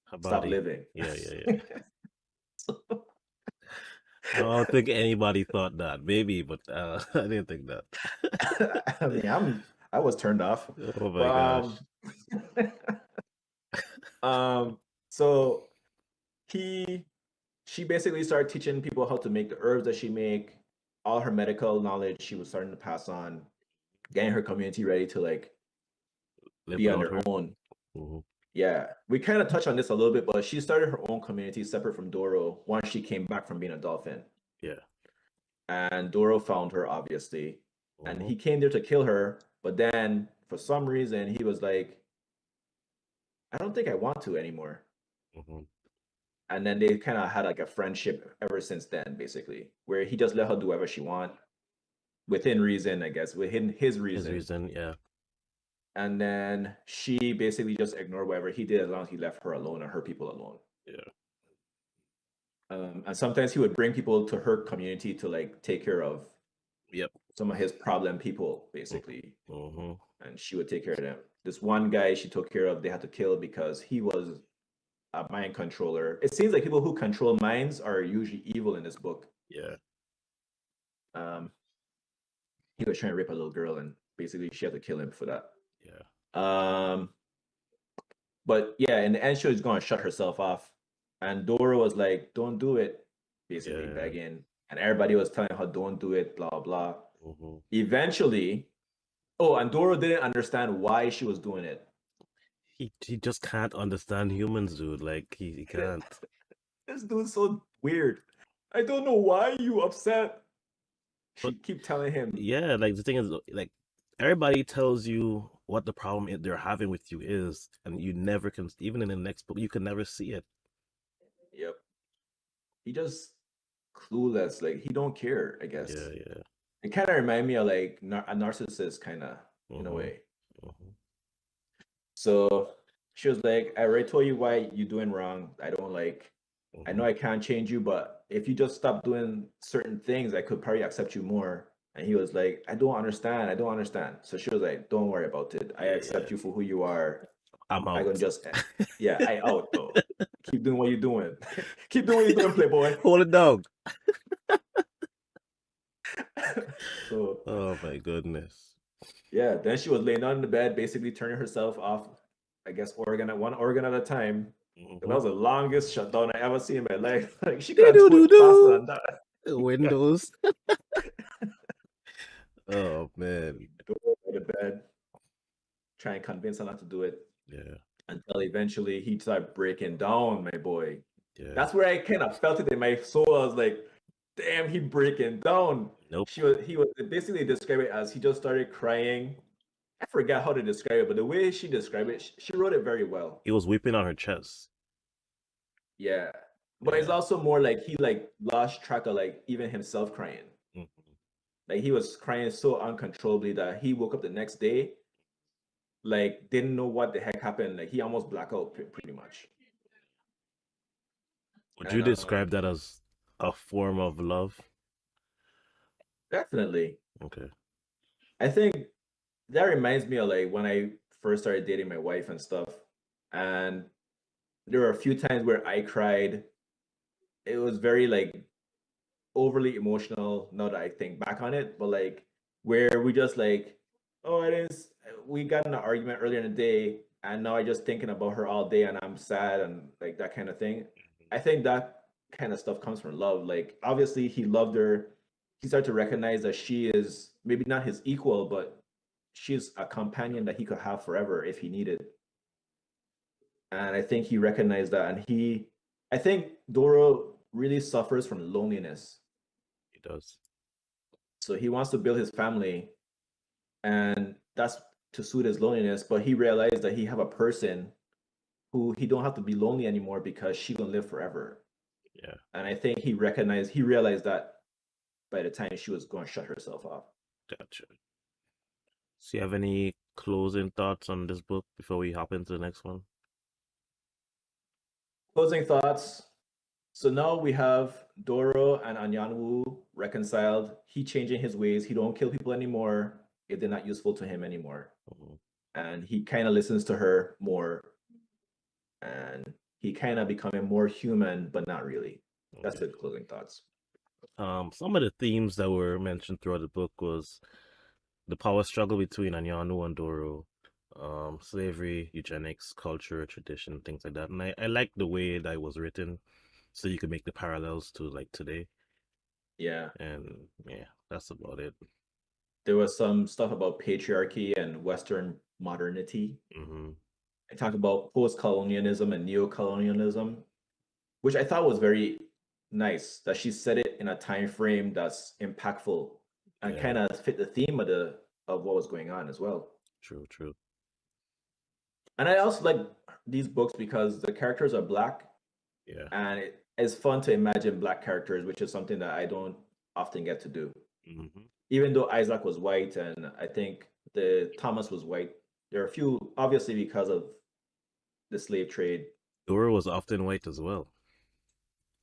Her stop body. living. Yeah, yeah, yeah. I don't think anybody thought that. Maybe, but I didn't think that. I mean, I was turned off. Oh But my gosh. um so he she basically started teaching people how to make the herbs that she make, all her medical knowledge she was starting to pass on, getting her community ready to like Live be on without their her. own. Mm-hmm. Yeah, we kind of touched on this a little bit, but she started her own community separate from Doro once she came back from being a dolphin. Yeah. And Doro found her, obviously, and Mm-hmm. he came there to kill her. But then, for some reason, he was like, "I don't think I want to anymore." Mm-hmm. And then they kind of had like a friendship ever since then, basically, where he just let her do whatever she want within reason, I guess, within his His reason. reason, yeah. And then she basically just ignored whatever he did as long as he left her alone and her people alone. Yeah. And sometimes he would bring people to her community to like take care of Yep. some of his problem people, basically, Mm-hmm. and she would take care of them. This one guy she took care of, they had to kill because he was a mind controller. It seems like people who control minds are usually evil in this book. Yeah. Um, he was trying to rape a little girl, and basically she had to kill him for that. Yeah. Um, but yeah, in the end, she was going to shut herself off, and Dora was like, "Don't do it," basically Yeah. begging, and everybody was telling her, "Don't do it," blah blah. Mm-hmm. Eventually, oh, and Dora didn't understand why she was doing it. He just can't understand humans, dude. Like he can't. This dude's so weird. I don't know why you upset. But She keep telling him, yeah, like the thing is, like everybody tells you what the problem they're having with you is, and you never can. Even in the next book, you can never see it. "Yep." He just clueless. Like he don't care. I Yeah. guess Yeah. it kind of remind me of like a narcissist, kind of in a Mm-hmm. way. Mm-hmm. So she was like, "I already told you why you doing wrong. I don't like. I Mm-hmm. know I can't change you, but if you just stop doing certain things, I could probably accept you more." And he was like, "I don't understand. I don't understand." So she was like, "Don't worry about it. I Yeah. accept you for who you are. I'm I gonna out. just, yeah, I out though. Keep doing what you're doing. Keep doing what you're doing, Playboy." Hold it down. So Oh my goodness. yeah, then she was laying on the bed, basically turning herself off. I guess one organ at a time. And that Mm-hmm. was the longest shutdown I ever seen in my life. Like she could Do have do do do it faster do. than that. Yeah, Windows. Oh man. go to the bed, try and convince her not to do it. Yeah. until eventually he started breaking down, my boy. Yeah. That's where I kind of felt it in my soul. I was like, damn, he breaking down. Nope. He was basically describe it as he just started crying. I forgot how to describe it, but the way she described it, she wrote it very well. He was weeping on her chest. Yeah. But it's Yeah. also more like he like lost track of like even himself crying. Mhm. Like he was crying so uncontrollably that he woke up the next day, like didn't know what the heck happened. Like he almost blacked out pretty much. Would you And describe that as a form of love? definitely, Okay. I think that reminds me of like when I first started dating my wife and stuff. And there were a few times where I cried. It was very like overly emotional now that I think back on it, but like where we just like, oh, it is. We got in an argument earlier in the day, and now I just thinking about her all day, and I'm sad and like that kind of thing. I think that kind of stuff comes from love. Like obviously, he loved her. He started to recognize that she is maybe not his equal, but she's a companion that he could have forever if he needed. And I think he recognized that, and I think Doro really suffers from loneliness. He does. So he wants to build his family, and that's to suit his loneliness. But he realized that he have a person who he don't have to be lonely anymore because she gonna live forever. Yeah. And I think he realized that by the time she was going to shut herself off. Gotcha. So you have any closing thoughts on this book before we hop into the next one? Closing thoughts. So now we have Doro and Anyanwu reconciled. He changing his ways. He don't kill people anymore if they're not useful to him anymore. Mhm. And he kind of listens to her more, and he kind of becoming more human, but not really. That's Okay. the closing thoughts. Some of the themes that were mentioned throughout the book was the power struggle between Anyanu and Doro, slavery, eugenics, culture, tradition, things like that. And I like the way that it was written, so you could make the parallels to like today. Yeah. And yeah, that's about it. There was some stuff about patriarchy and Western modernity. Mm-hmm. I talked about post-colonialism and neo-colonialism, which I thought was very nice that she said it in a time frame that's impactful and Yeah, kind of fit the theme of what was going on as well. true, true. And I also like these books because the characters are black, Yeah. and it's fun to imagine black characters, which is something that I don't often get to do. Mm-hmm. Even though Isaac was white and I think the Thomas was white, there are a few obviously because of the slave trade. Doro was often white as well.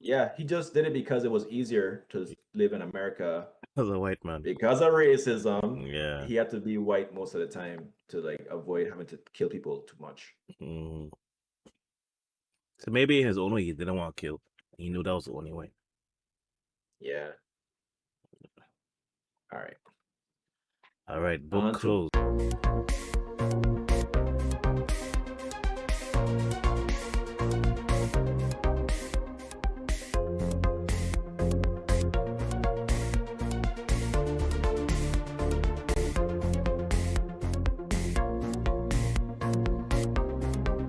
Yeah, he just did it because it was easier to live in America As a white man. because of racism. Yeah. He had to be white most of the time to like avoid having to kill people too much. Mm. So maybe in his own way, he didn't want to kill. He knew that was the only way. Yeah. All right. All right, book On to closed.